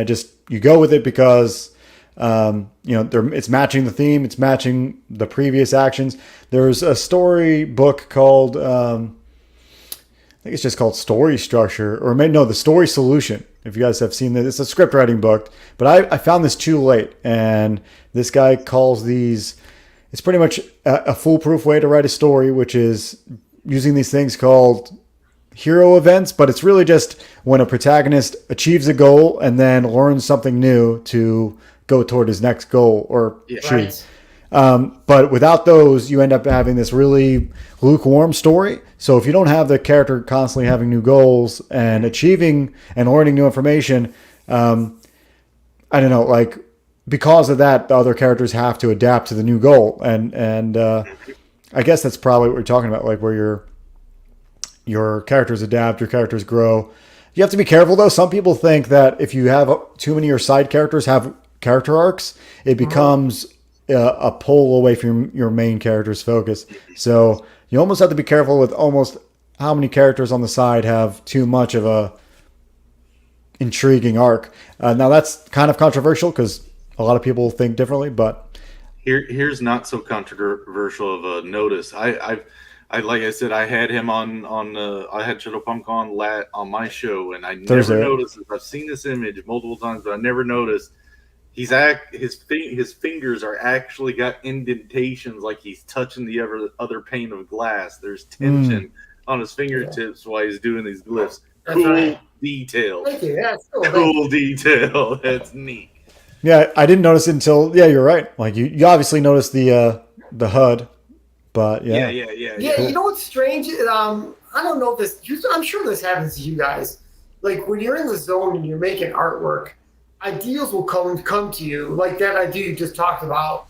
S1: you go with it because it's matching the theme, it's matching the previous actions. There's a story book called I think it's just called Story Structure, or maybe no, The Story Solution. If you guys have seen this, it's a script writing book, but I found this too late, and this guy calls these, it's pretty much a foolproof way to write a story, which is using these things called hero events, but it's really just when a protagonist achieves a goal and then learns something new to go toward his next goal, or she.
S3: Right.
S1: But without those, you end up having this really lukewarm story. So if you don't have the character constantly having new goals and achieving and learning new information, I don't know, like because of that, the other characters have to adapt to the new goal. And I guess that's probably what we're talking about, like where your characters adapt, your characters grow. You have to be careful though. Some people think that if you have too many of your side characters have character arcs, it becomes a pull away from your main character's focus. So you almost have to be careful with almost how many characters on the side have too much of a intriguing arc. Now that's kind of controversial because a lot of people think differently, but
S2: here's not so controversial of a notice. I like I said, I had him on I had SHADOWPUNK on my show, and I never noticed. I've seen this image multiple times, but I never noticed. His fingers are actually got indentations, like he's touching the other pane of glass. There's tension on his fingertips while he's doing these glyphs.
S3: That's right.
S2: Detail.
S3: Thank you. Yeah,
S2: cool detail. That's neat.
S1: Yeah, I didn't notice it until you're right. Like you obviously noticed the HUD, but yeah.
S3: Yeah, cool. You know what's strange? I don't know if this. I'm sure this happens to you guys. Like when you're in the zone and you're making artwork, ideas will come to you, like that idea you just talked about.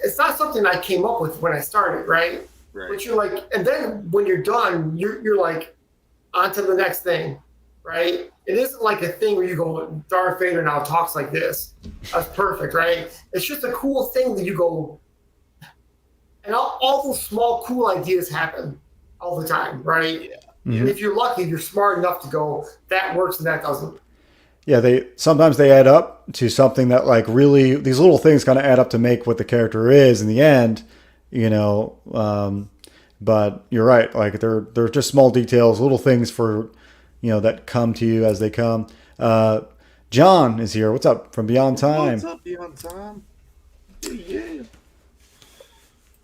S3: It's not something I came up with when I started, right? But you're like, and then when you're done, you're like, on to the next thing, right? It isn't like a thing where you go, Darth Vader now talks like this. That's perfect, right? It's just a cool thing that you go, and all those small cool ideas happen all the time, right? Yeah. Mm-hmm. And if you're lucky, you're smart enough to go, that works and that doesn't.
S1: Yeah, sometimes they add up to something that like really, these little things kind of add up to make what the character is in the end, you know. But you're right, like they're just small details, little things for, you know, that come to you as they come. John is here. What's up from Beyond Time?
S2: What's up, Beyond Time? Yeah.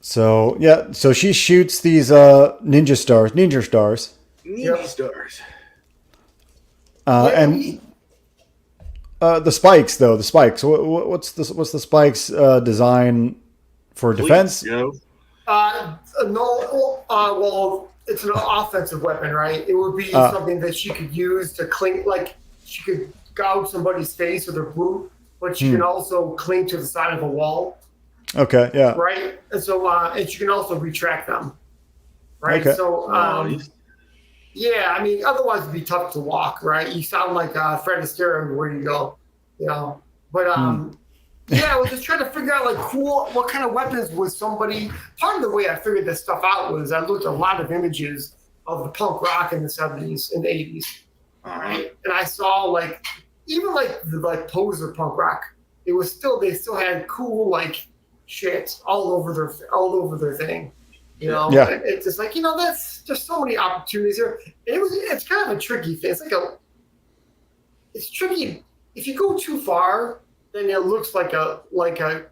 S1: So she shoots these ninja stars. And the spikes, though. The spikes. What's the spikes design for defense?
S2: No.
S3: Well, it's an offensive weapon, right? It would be something that she could use to cling, like she could gouge somebody's face with her boot, but she can also cling to the side of a wall.
S1: Okay. Yeah.
S3: Right. And so, and she can also retract them. Right.
S1: Okay.
S3: So, yeah, I mean, otherwise it'd be tough to walk, right? You sound like Fred Astaire everywhere you go, you know. But yeah, I was just trying to figure out like what kind of weapons was somebody. Part of the way I figured this stuff out was I looked at a lot of images of the punk rock in the 70s and 80s, right? And I saw even the poser punk rock. They still had cool like shit all over their thing. You know,
S1: Yeah.
S3: it's just like, that's there's so many opportunities here. It's kind of a tricky thing. It's tricky. If you go too far, then it looks it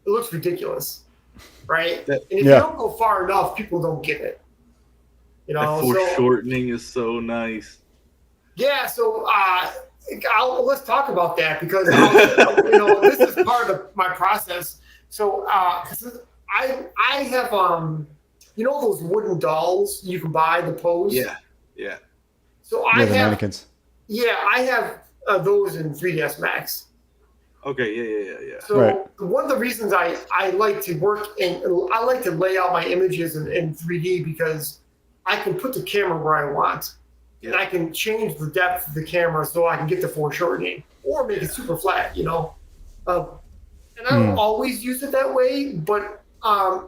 S3: looks ridiculous, right? And if you don't go far enough, people don't get it.
S2: That foreshortening is so nice.
S3: Yeah, so let's talk about that because this is part of my process. So I have those wooden dolls you can buy the pose.
S2: Yeah.
S3: So I have
S1: mannequins.
S3: Yeah, I have those in 3ds Max.
S2: Okay, yeah.
S3: So one of the reasons I like to work I like to lay out my images in 3D because I can put the camera where I want. And I can change the depth of the camera so I can get the foreshortening or make it super flat, And I don't always use it that way, but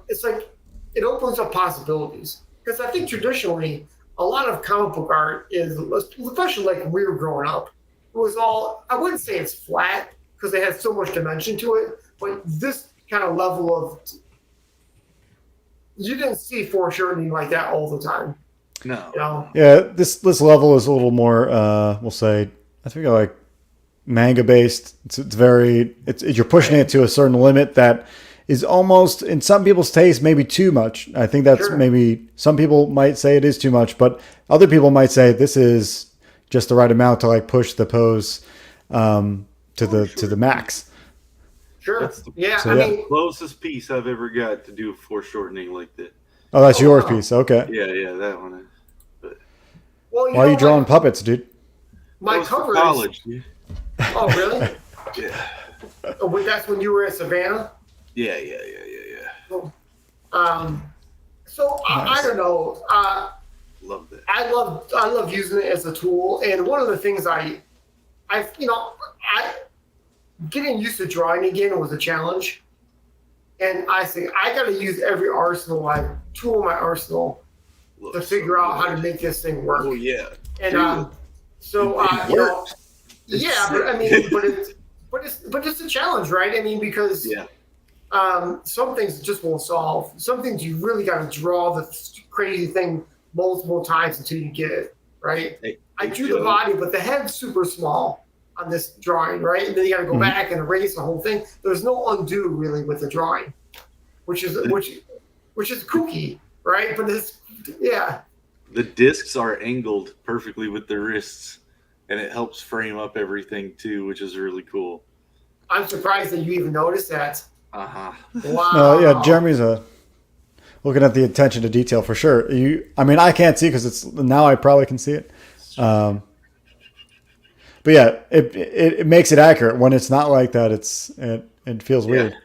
S3: it's like it opens up possibilities. Because I think traditionally, a lot of comic book art is, especially like when we were growing up, it was all, I wouldn't say it's flat because it has so much dimension to it, but this kind of level of, you didn't see foreshortening like that all the time.
S2: No.
S1: Yeah, this level is a little more, we'll say, I think like manga based. It's you're pushing it to a certain limit that is almost, in some people's taste, maybe too much. I think that's maybe, some people might say it is too much, but other people might say this is just the right amount to like push the pose to the max.
S3: Sure.
S2: That's
S3: the
S2: closest piece I've ever got to do foreshortening like that.
S1: Oh, that's your piece. Okay.
S2: Yeah, that one.
S3: Well,
S1: why are you drawing puppets, dude?
S3: My cover is
S2: college, dude.
S3: Oh, really?
S2: Yeah.
S3: Oh, that's when you were at Savannah?
S2: Yeah.
S3: So, I don't know.
S2: Love that.
S3: I love using it as a tool, and one of the things getting used to drawing again was a challenge, and I think I got to use every tool in my arsenal to figure out how to make this thing work.
S2: Oh yeah.
S3: And but it's a challenge, right? I mean, because some things just won't solve. Some things you really got to draw the crazy thing multiple times until you get it, right? I drew the body, but the head's super small on this drawing, right? And then you got to go back and erase the whole thing. There's no undo really with the drawing, which is kooky, right? But
S2: the discs are angled perfectly with the wrists, and it helps frame up everything too, which is really cool.
S3: I'm surprised that you even noticed that.
S1: Wow. Jeremy's looking at the attention to detail for sure. I can't see because now I probably can see it. But yeah, it makes it accurate. When it's not like that, it feels weird.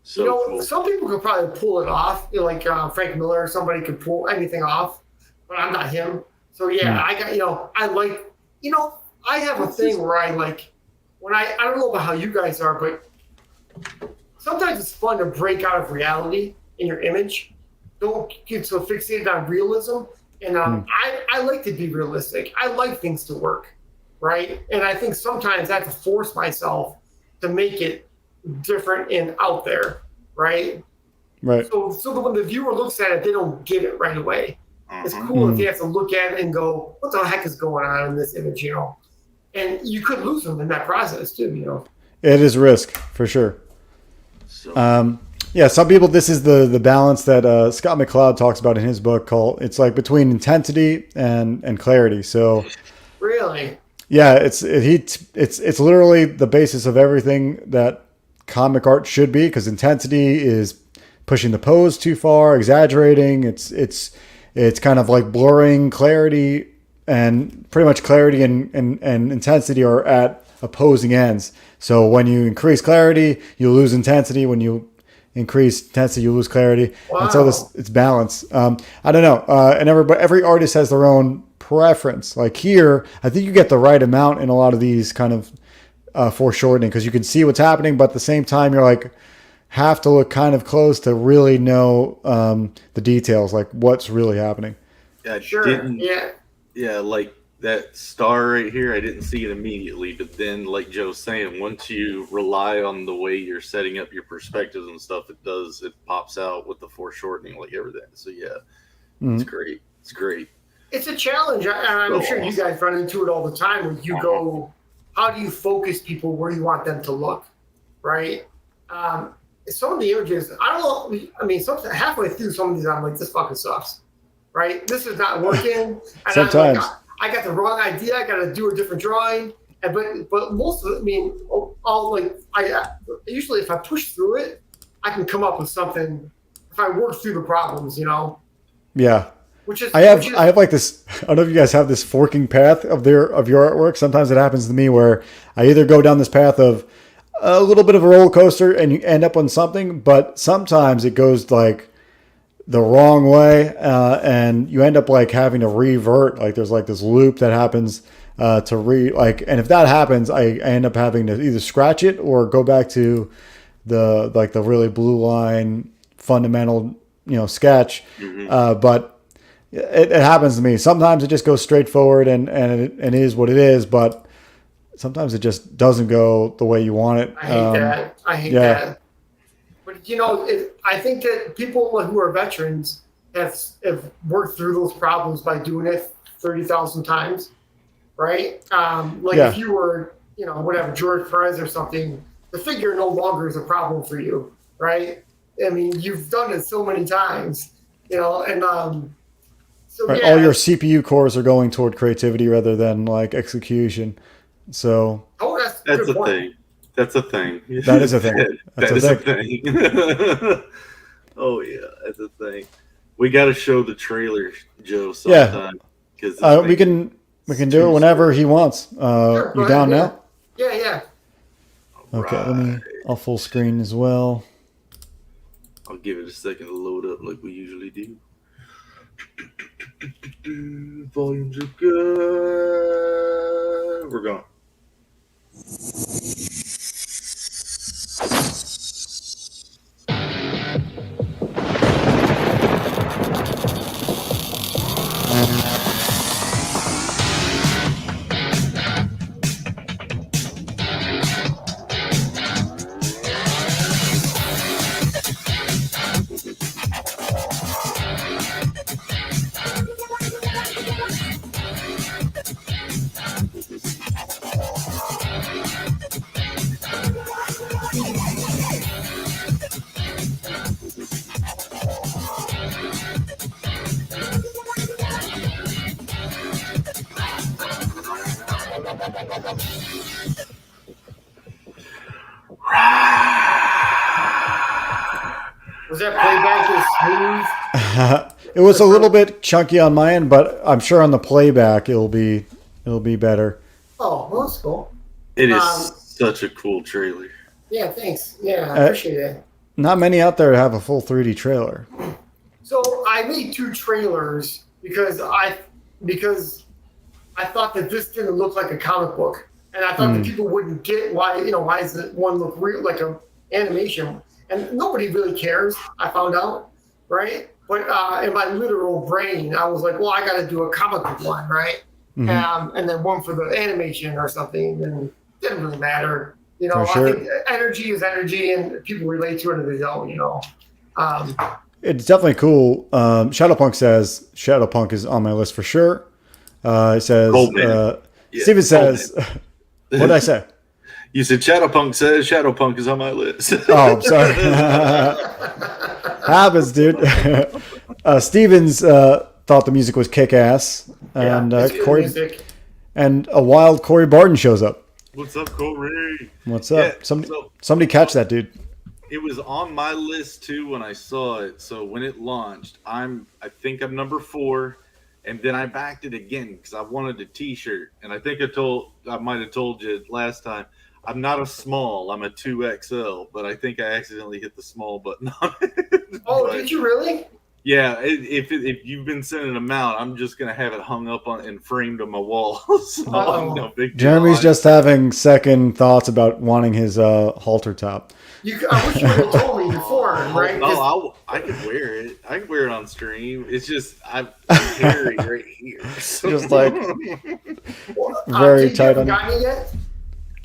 S2: So cool.
S3: Some people could probably pull it off, like Frank Miller. Somebody could pull anything off, but I'm not him. So I got I have a thing where I like when I don't know about how you guys are, but sometimes it's fun to break out of reality in your image. Don't get so fixated on realism. And I like to be realistic. I like things to work, right? And I think sometimes I have to force myself to make it different and out there, right?
S1: Right.
S3: So that when the viewer looks at it, they don't get it right away. It's cool if you have to look at it and go, what the heck is going on in this image, And you could lose them in that process too,
S1: It is risk for sure. So. Some people, this is the balance that Scott McCloud talks about in his book it's like between intensity and clarity. So
S3: really,
S1: yeah, it's literally the basis of everything that comic art should be, because intensity is pushing the pose too far, exaggerating. It's kind of like blurring. Clarity and pretty much clarity and intensity are at opposing ends. So when you increase clarity, you lose intensity. When you increase intensity, you lose clarity. Wow. And so it's balance. I don't know. And every artist has their own preference. Like here, I think you get the right amount in a lot of these kind of foreshortening, because you can see what's happening, but at the same time, you're like, have to look kind of close to really know the details, like what's really happening.
S3: Sure. Yeah.
S2: Yeah, like that star right here, I didn't see it immediately, but then, like Joe's saying, once you rely on the way you're setting up your perspectives and stuff, it pops out with the foreshortening, like everything. So yeah, it's great. It's great.
S3: It's a challenge, and I'm sure you guys run into it all the time. When you go, how do you focus people where you want them to look, right? Some of the images, I don't know. I mean, halfway through some of these, I'm like, this fucking sucks, right? This is not working. And
S1: Sometimes.
S3: I'm like, I got the wrong idea. I got to do a different drawing. But most of it, I mean, usually if I push through it, I can come up with something. If I work through the problems, you know.
S1: Yeah.
S3: I
S1: have like this. I don't know if you guys have this forking path of your artwork. Sometimes it happens to me where I either go down this path of a little bit of a roller coaster and you end up on something, but sometimes it goes like the wrong way, and you end up like having to revert. Like there's like this loop that happens and if that happens, I end up having to either scratch it or go back to the really blue line fundamental sketch. But it happens to me. Sometimes it just goes straight forward and it is what it is, but sometimes it just doesn't go the way you want it.
S3: I hate that. But I think that people who are veterans have worked through those problems by doing it 30,000 times, right? If you were, whatever, George Perez or something, the figure no longer is a problem for you, right? I mean, you've done it so many times, and so
S1: right, all your CPU cores are going toward creativity rather than like execution. So
S3: that's
S2: a thing. That's a thing.
S1: That is a thing.
S2: That is a thing. Oh yeah, that's a thing. We got to show the trailer, Joe, sometime.
S1: Yeah. We can do it whenever he wants.
S3: Sure,
S1: you down now?
S3: Yeah.
S1: Okay, I'll full screen as well.
S2: I'll give it a second to load up like we usually do. Volumes are good. We're going.
S3: Was that playback as smooth?
S1: It was a little bit chunky on my end, but I'm sure on the playback it'll be better.
S3: Oh, well, that's cool.
S2: It is such a cool trailer.
S3: Yeah, thanks. Yeah, I appreciate it.
S1: Not many out there have a full 3D trailer.
S3: So I made 2 trailers because I thought that this didn't look like a comic book, and I thought that people wouldn't get why does it one look real like an animation, and nobody really cares. I found out, right? But in my literal brain, I was like, well, I got to do a comic book one, right? And then one for the animation or something, and it didn't really matter.
S1: For sure.
S3: I think energy is energy, and people relate to it or they don't.
S1: It's definitely cool. SHADOWPUNK says SHADOWPUNK is on my list for sure. It says Steven says, what did I say?
S2: You said SHADOWPUNK says SHADOWPUNK is on my list.
S1: Oh, I'm sorry. Happens, dude. Stevens thought the music was kick-ass, and and a wild Corey Barton shows up.
S2: What's up, Corey?
S1: What's up? Somebody catch that dude.
S2: It was on my list too when I saw it. So when it launched, I think I'm number 4, and then I backed it again because I wanted a T-shirt. And I think I might have told you last time, I'm not a small, I'm a 2XL, but I think I accidentally hit the small button on it.
S3: Oh, did you really?
S2: Yeah, if you've been sending them out, I'm just gonna have it hung up on and framed on my wall. So no big deal.
S1: Jeremy's just having second thoughts about wanting his halter top.
S3: I wish you would have told me before. arm, right?
S2: No, I can wear it. I can wear it on stream. It's just I'm hairy right here.
S1: Just like
S3: Very
S1: very tight
S3: you
S1: on.
S3: gotten it yet?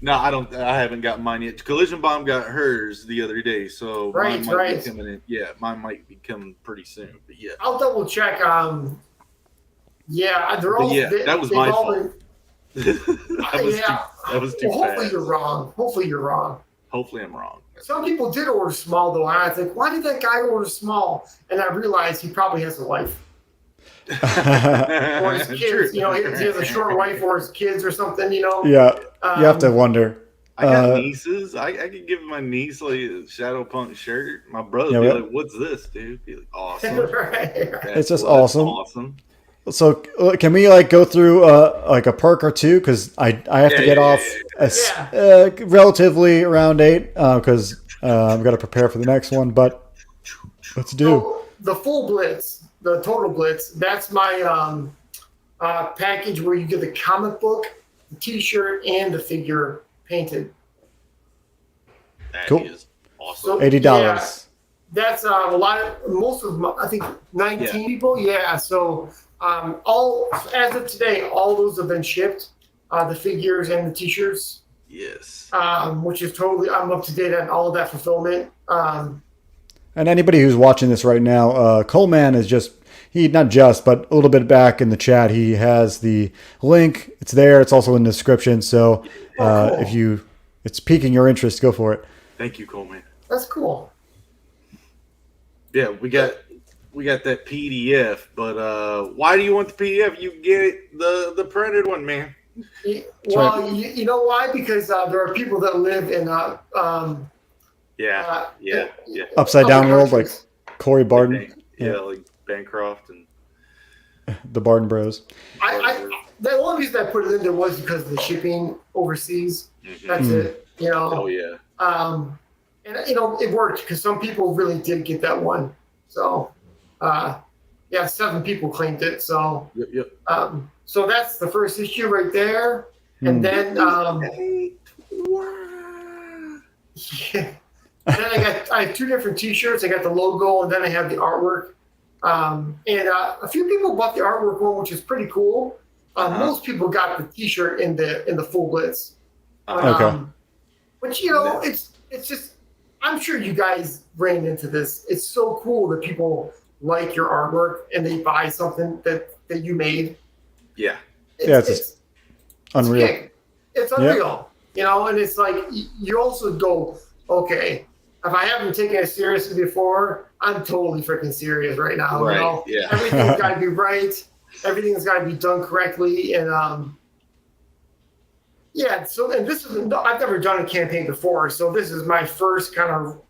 S2: No, I don't. I haven't got mine yet. Collision Bomb got hers the other day, so
S3: Right,
S2: mine might
S3: right.
S2: be coming in. Yeah, mine might be coming pretty soon. But yeah,
S3: I'll double check. Yeah, they're
S2: But
S3: all.
S2: yeah, that was
S3: they've
S2: my
S3: all
S2: fault. That was too
S3: Well, hopefully
S2: fast.
S3: you're wrong. Hopefully you're wrong.
S2: Hopefully I'm wrong.
S3: Some people did order small though, and I think, why did that guy order small? And I realized he probably has a wife or his kids. You know, he has a short wife or his kids or something. You know.
S1: Yeah, you have to wonder.
S2: I got nieces. I could give my niece like a SHADOWPUNK shirt. My brother
S1: Yeah,
S2: be
S1: right.
S2: like, "What's this, dude?" Be like, "Awesome."
S3: Right.
S1: It's just
S2: That's
S1: awesome.
S2: Awesome.
S1: So can we like go through like a perk or two? Because I have to get off relatively around 8 because I've got to prepare for the next one. But let's do.
S3: So the full blitz, the total blitz. That's my package where you get the comic book, the T-shirt, and the figure painted.
S2: That
S1: Cool.
S2: is awesome.
S3: So,
S1: $80.
S3: yeah, that's a lot of most of them, I think 19 people. Yeah. So all as of today, all those have been shipped. The figures and the T-shirts,
S2: Yes.
S3: which is totally. I'm up to date on all of that fulfillment.
S1: And anybody who's watching this right now, Coleman is just not just, but a little bit back in the chat. He has the link. It's there. It's also in the description. So
S3: Cool.
S1: if it's piquing your interest, go for it.
S2: Thank you, Coleman.
S3: That's cool.
S2: Yeah, we got that PDF, but why do you want the PDF? You get the printed one, man.
S3: Well, you know why? Because there are people that live in
S2: Yeah.
S1: Upside down
S3: other
S1: world, like
S3: countries.
S1: Corey Barden,
S2: Like Bancroft and
S1: the Barden Bros.
S3: The only reason I put it in there was because of the shipping overseas. That's it. You know.
S2: oh yeah.
S3: And you know it worked because some people really did get that one. So, 7 people claimed it. So,
S2: Yep.
S3: so that's the first issue right there, and then yeah. Then I have 2 different T-shirts. I got the logo, and then I have the artwork. And a few people bought the artwork one, which is pretty cool. Most people got the T-shirt in the full blitz.
S1: Okay.
S3: But you know, it's just. I'm sure you guys ran into this. It's so cool that people like your artwork and they buy something that you made.
S2: Yeah.
S1: It's unreal.
S3: It's unreal, you know. And it's like you also go, okay, if I haven't taken it seriously before, I'm totally freaking serious right now.
S2: Right.
S3: You know,
S2: Yeah.
S3: everything's got to be right. Everything's got to be done correctly, and yeah. So, and I've never done a campaign before, so this is my first kind of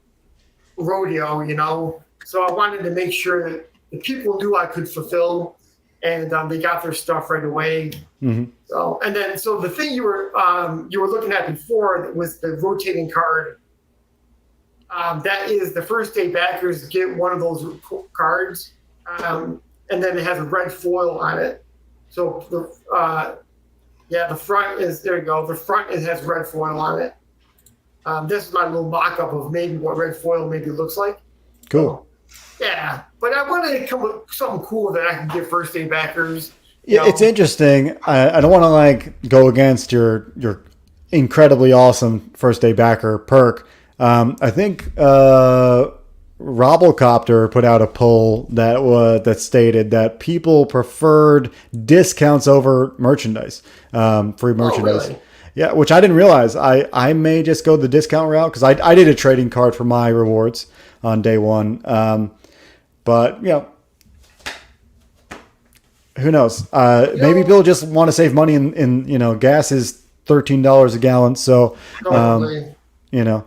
S3: rodeo, you know. So I wanted to make sure that the people knew I could fulfill, and they got their stuff right away.
S1: Mm-hmm.
S3: So, and then so the thing you were looking at before was the rotating card. That is the first day backers get one of those cards, and then it has a red foil on it. So the front is there. You go. The front has red foil on it. This is my little mock-up of maybe what red foil maybe looks like.
S1: Cool.
S3: So, yeah, but I wanted to come with something cool that I can give first day backers.
S1: Yeah, it's interesting. I don't want to like go against your incredibly awesome first day backer perk. I think Robocopter put out a poll that stated that people preferred discounts over merchandise, free merchandise.
S3: Oh, really?
S1: Yeah, which I didn't realize. I may just go the discount route because I did a trading card for my rewards on day one. But you know, who knows? Maybe people just want to save money in you know, gas is $13 a gallon. So you know.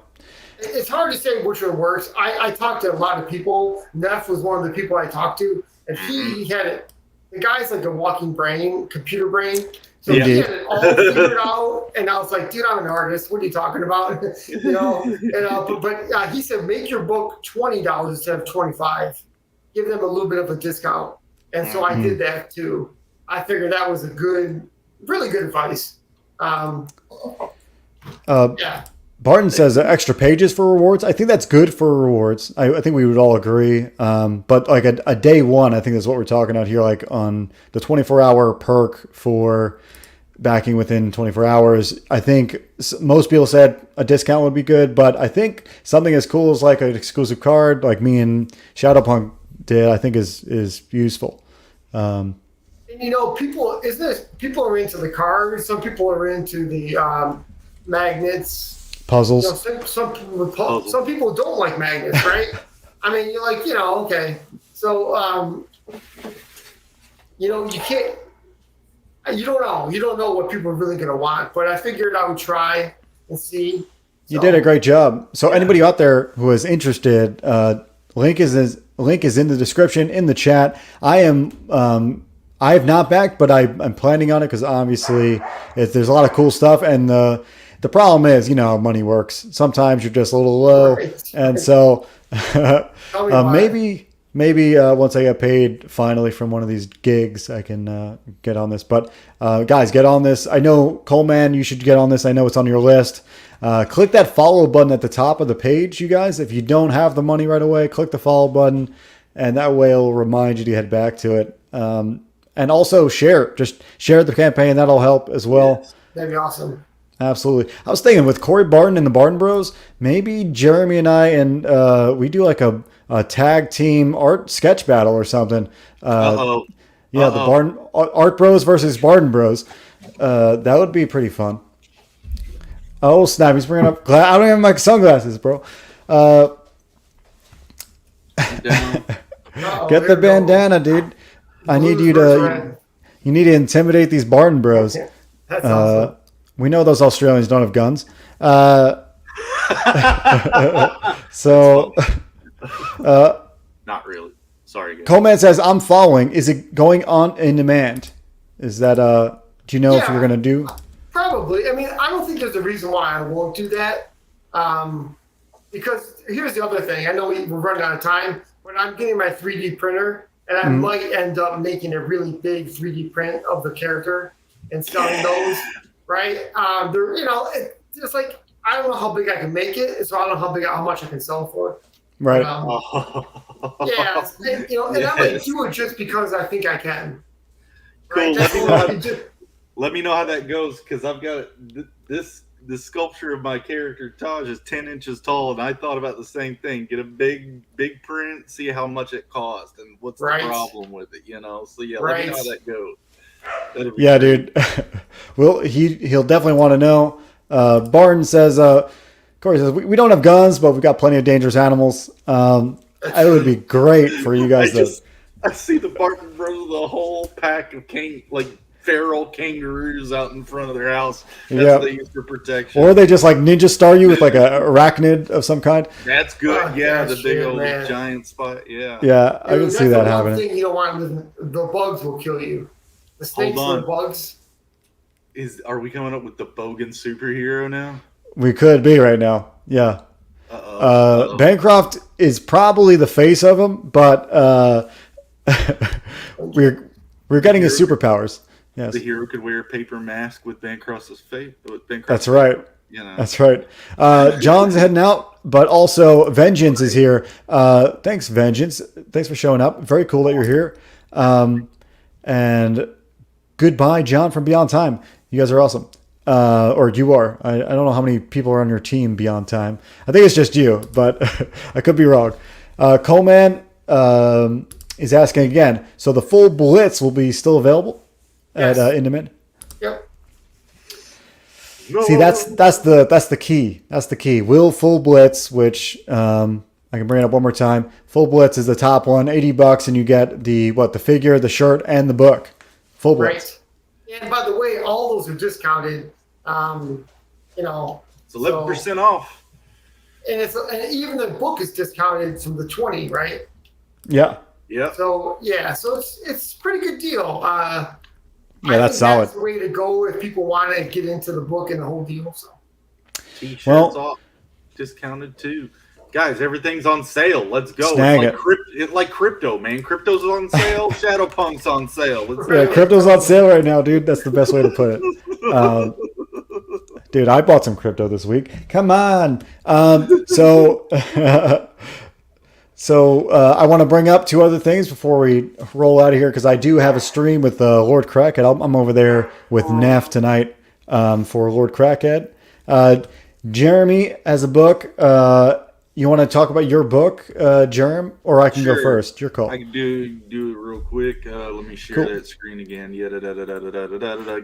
S3: It's hard to say which one works. I talked to a lot of people. Neff was one of the people I talked to, and he had it. The guy's like a walking brain, computer brain. So he had it all figured out, and I was like, "Dude, I'm an artist. What are you talking about?" You know. And, but he said, "Make your book $20 instead of $25. Give them a little bit of a discount." And so I did that too. I figured that was really good advice. Yeah.
S1: Barton says extra pages for rewards. I think that's good for rewards. I think we would all agree. But like a day one, I think that's what we're talking about here. Like on the 24-hour perk for backing within 24 hours. I think most people said a discount would be good, but I think something as cool as like an exclusive card, like me and SHADOWPUNK did, I think is useful.
S3: And people are into the cards. Some people are into the magnets.
S1: Puzzles.
S3: Some people don't like magnets, right? I mean, you're like, okay. So, you can't. You don't know. You don't know what people are really going to want. But I figured I would try and see.
S1: You did a great job. So anybody out there who is interested, link is in the description, in the chat. I have not backed, but I'm planning on it because obviously there's a lot of cool stuff. And the problem is, how money works. Sometimes you're just a little low. Right. And so maybe once I get paid finally from one of these gigs, I can get on this. But guys, get on this. I know, Coleman, you should get on this. I know it's on your list. Click that follow button at the top of the page, you guys. If you don't have the money right away, click the follow button, and that way it'll remind you to head back to it. And also share. Just share the campaign. That'll help as well.
S3: Yes, that'd be awesome.
S1: Absolutely. I was thinking with Corey Barton and the Barton Bros, maybe Jeremy and I we do like a tag team art sketch battle or something. The Barton Art Bros versus Barton Bros. That would be pretty fun. Oh snap! He's bringing up. I don't have my sunglasses, bro. Get the bandana, dude. I need you to. You need to intimidate these Barton Bros.
S3: That's awesome.
S1: We know those Australians don't have guns. So,
S2: not really. Sorry, guys.
S1: Coleman says, I'm following. Is it going on in demand? Is that, do you know if you're going to do?
S3: Probably. I mean, I don't think there's a reason why I won't do that. Because here's the other thing. I know we're running out of time, but I'm getting my 3D printer, and I might end up making a really big 3D print of the character and selling those. Right? They're, it's like, I don't know how big I can make it, so I don't know how much I can sell for.
S1: Right.
S3: Yeah. And I might do it just because I think I can.
S2: Cool. Let me know how that goes, because I've got this sculpture of my character Taj is 10 inches tall, and I thought about the same thing. Get a big print, see how much it cost, and what's the problem with it. So yeah, let me know how that goes.
S1: Yeah, dude. Well, he'll definitely want to know. Barton says, Corey says, we don't have guns, but we've got plenty of dangerous animals. It would be great for you guys.
S2: I see the Barton Bros with a whole pack of feral kangaroos out in front of their house. That's what they use for protection.
S1: Or they just like ninja star you with like a arachnid of some kind.
S2: That's good. The big old giant spot. Yeah.
S1: Yeah, I can see that happening.
S3: Thing you don't want, the bugs will kill you. The snakes and the bugs.
S2: Are we coming up with the Bogan superhero now?
S1: We could be right now. Yeah. Bancroft is probably the face of him, but we're getting his superpowers. Yes.
S2: The hero could wear a paper mask with Bancroft's face.
S1: That's right. That's right. John's heading out, but also Vengeance is here. Thanks, Vengeance. Thanks for showing up. Very cool that you're here. And goodbye, John from Beyond Time. You guys are awesome. Or you are. I don't know how many people are on your team Beyond Time. I think it's just you, but I could be wrong. Coleman is asking again. So the full Blitz will be still available at Indiegogo?
S3: Yep.
S1: See, that's the key. That's the key. Will full Blitz, which I can bring it up one more time. Full Blitz is the top one, $80, and you get the figure, the shirt, and the book. Full Blitz.
S3: Right. And by the way, all those are discounted.
S2: It's 11% off.
S3: And even the book is discounted from the 20, right?
S1: Yeah.
S2: Yeah.
S3: So it's a pretty good deal.
S1: That's solid.
S3: That's the way to go if people want to get into the book and the whole deal. So
S2: T-shirts off, discounted too. Guys, everything's on sale. Let's go.
S1: Snag
S2: it's like crypto, man. Crypto's on sale. SHADOWPUNK's on sale.
S1: Crypto's on sale right now, dude. That's the best way to put it. Dude, I bought some crypto this week. Come on. So I want to bring up two other things before we roll out of here, because I do have a stream with Lord Crackhead. I'm over there with Neff tonight for Lord Crackhead. Jeremy has a book. You want to talk about your book, Jerem, or I can go first? Your call.
S2: I can do it real quick. Let me share that screen again.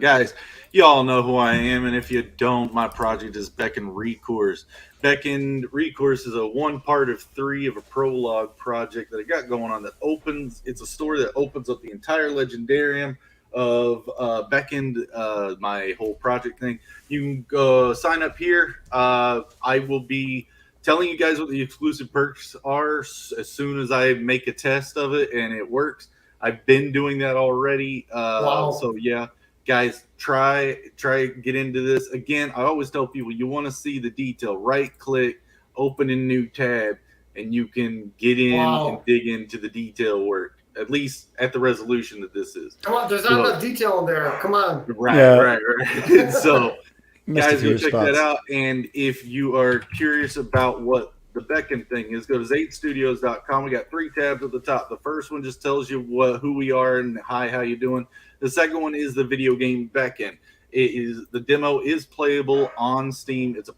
S2: Guys, you all know who I am, and if you don't, my project is BECKONED RECOURSE. BECKONED RECOURSE is a one part of 3 of a prologue project that I got going on that opens. It's a story that opens up the entire legendarium of BECKONED, my whole project thing. You can go sign up here. I will be telling you guys what the exclusive perks are as soon as I make a test of it and it works. I've been doing that already. So yeah, guys, try get into this. Again, I always tell people, you want to see the detail, right click, open a new tab, and you can get in and dig into the detail work, at least at the resolution that this is.
S3: Come on, there's not enough detail in there. Come on.
S2: Right. So guys, go check that out. And if you are curious about what the BECKONED thing is, go to zatestudios.com. We got 3 tabs at the top. The first one just tells you who we are and hi, how you doing. The second one is the video game BECKONED. The demo is playable on Steam. It's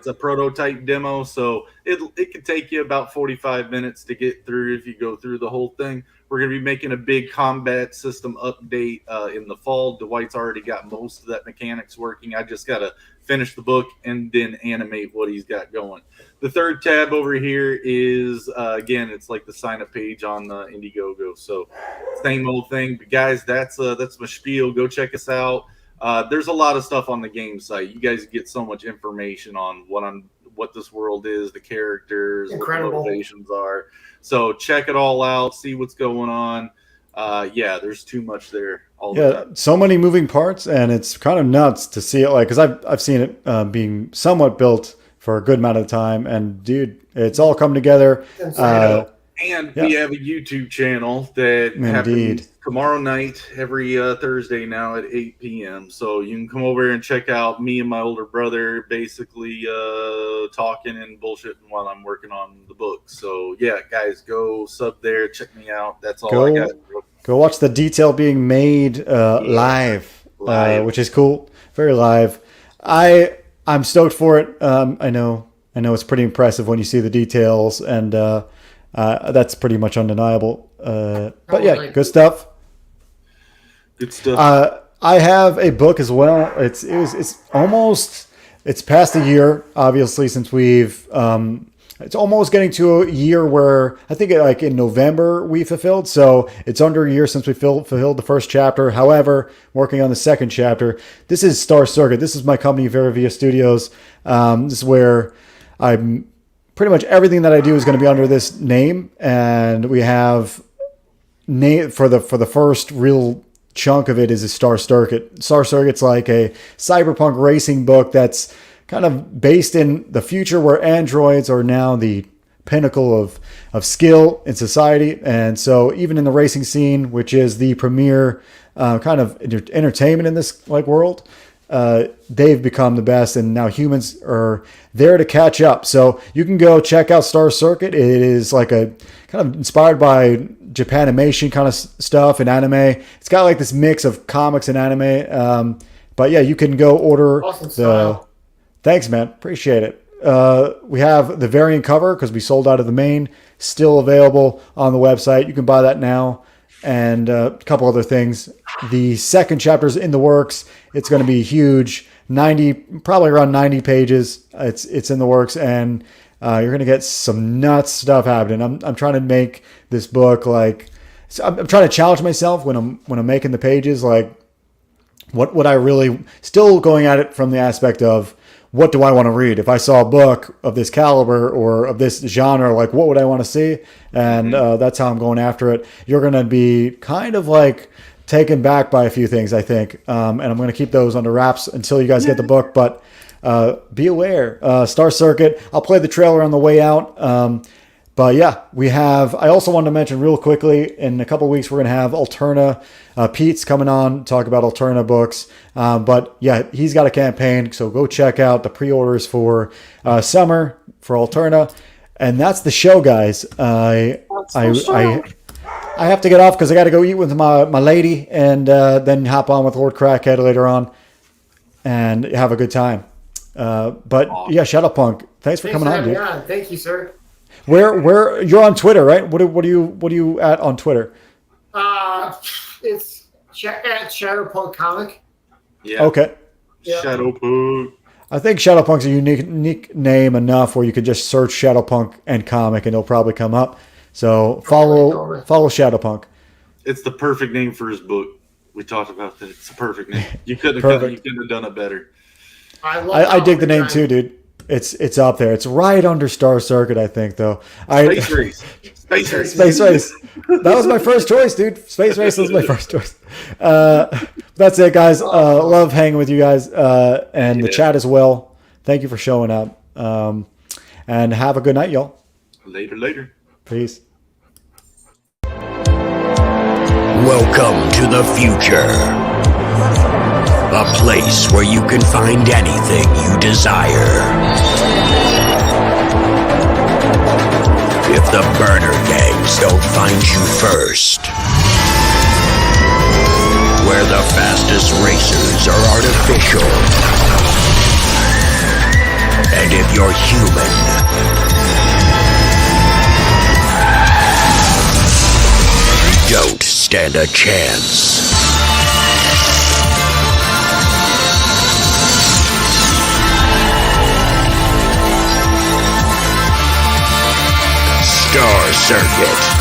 S2: a prototype demo, so it could take you about 45 minutes to get through if you go through the whole thing. We're going to be making a big combat system update in the fall. Dwight's already got most of that mechanics working. I just got to finish the book and then animate what he's got going. The third tab over here is, again, it's like the sign-up page on Indiegogo. So same old thing. But guys, that's my spiel. Go check us out. There's a lot of stuff on the game site. You guys get so much information on what this world is, the characters,
S3: Incredible.
S2: What the motivations are. So check it all out, see what's going on. There's too much there.
S1: So many moving parts, and it's kind of nuts to see it, because I've seen it being somewhat built for a good amount of time, and dude, it's all come together.
S2: And we have a YouTube channel that happens tomorrow night, every Thursday now at 8 p.m. So you can come over and check out me and my older brother basically talking and bullshitting while I'm working on the book. So yeah, guys, go sub there, check me out. That's all I got.
S1: Go watch the detail being made live, which is cool. Very live. I'm stoked for it. I know it's pretty impressive when you see the details, and that's pretty much undeniable. But yeah, good stuff.
S2: Good stuff.
S1: I have a book as well. It's past a year, obviously, since we've. It's almost getting to a year where I think in November we fulfilled. So it's under a year since we fulfilled the first chapter. However, working on the second chapter. This is Star Circuit. This is my company, Veravia Studios. This is where I'm pretty much everything that I do is going to be under this name, and we have name for the first real chunk of it is a Star Circuit. Star Circuit's like a cyberpunk racing book that's kind of based in the future where androids are now the pinnacle of skill in society. And so even in the racing scene, which is the premier kind of entertainment in this world, they've become the best, and now humans are there to catch up. So you can go check out Star Circuit. It is like a kind of inspired by Japanimation kind of stuff and anime. It's got this mix of comics and anime. But yeah, you can go order
S3: awesome.
S1: Thanks, man. Appreciate it. We have the variant cover because we sold out of the main, still available on the website. You can buy that now. And a couple other things. The second chapter is in the works. It's going to be huge, probably around 90 pages. It's in the works, and you're going to get some nuts stuff happening. I'm trying to make this book I'm trying to challenge myself when I'm making the pages. What I really still going at it from the aspect of what do I want to read? If I saw a book of this caliber or of this genre, what would I want to see? And that's how I'm going after it. You're going to be kind of taken back by a few things, I think. And I'm going to keep those under wraps until you guys get the book. But be aware. Star Circuit, I'll play the trailer on the way out. But yeah, I also wanted to mention real quickly, in a couple of weeks, we're going to have Alterna. Pete's coming on, talk about Alterna books. But yeah, he's got a campaign. So go check out the pre-orders for summer for Alterna. And that's the show, guys. I have to get off because I got to go eat with my lady and then hop on with Lord Crackhead later on and have a good time. But yeah, SHADOWPUNK, thanks for coming on, dude.
S3: Yeah, thank you, sir.
S1: Where you're on Twitter, right? What are you at on Twitter?
S3: It's at SHADOWPUNK Comic.
S2: Yeah.
S1: Okay.
S3: Yeah.
S2: SHADOWPUNK.
S1: I think SHADOWPUNK's a unique name enough where you could just search SHADOWPUNK and comic and it'll probably come up. So follow SHADOWPUNK.
S2: It's the perfect name for his book. We talked about that. It's a perfect name. You couldn't have done it better.
S1: I dig the name too, dude. It's up there. It's right under Star Circuit, I think, though.
S2: Space Race.
S1: Space Race. That was my first choice, dude. Space Race was my first choice. That's it, guys. Love hanging with you guys and the chat as well. Thank you for showing up. And have a good night, y'all.
S2: Later.
S1: Peace.
S4: Welcome to the future. A place where you can find anything you desire. If the burner gangs don't find you first. Where the fastest racers are artificial. And if you're human, you don't stand a chance. Star Circuit.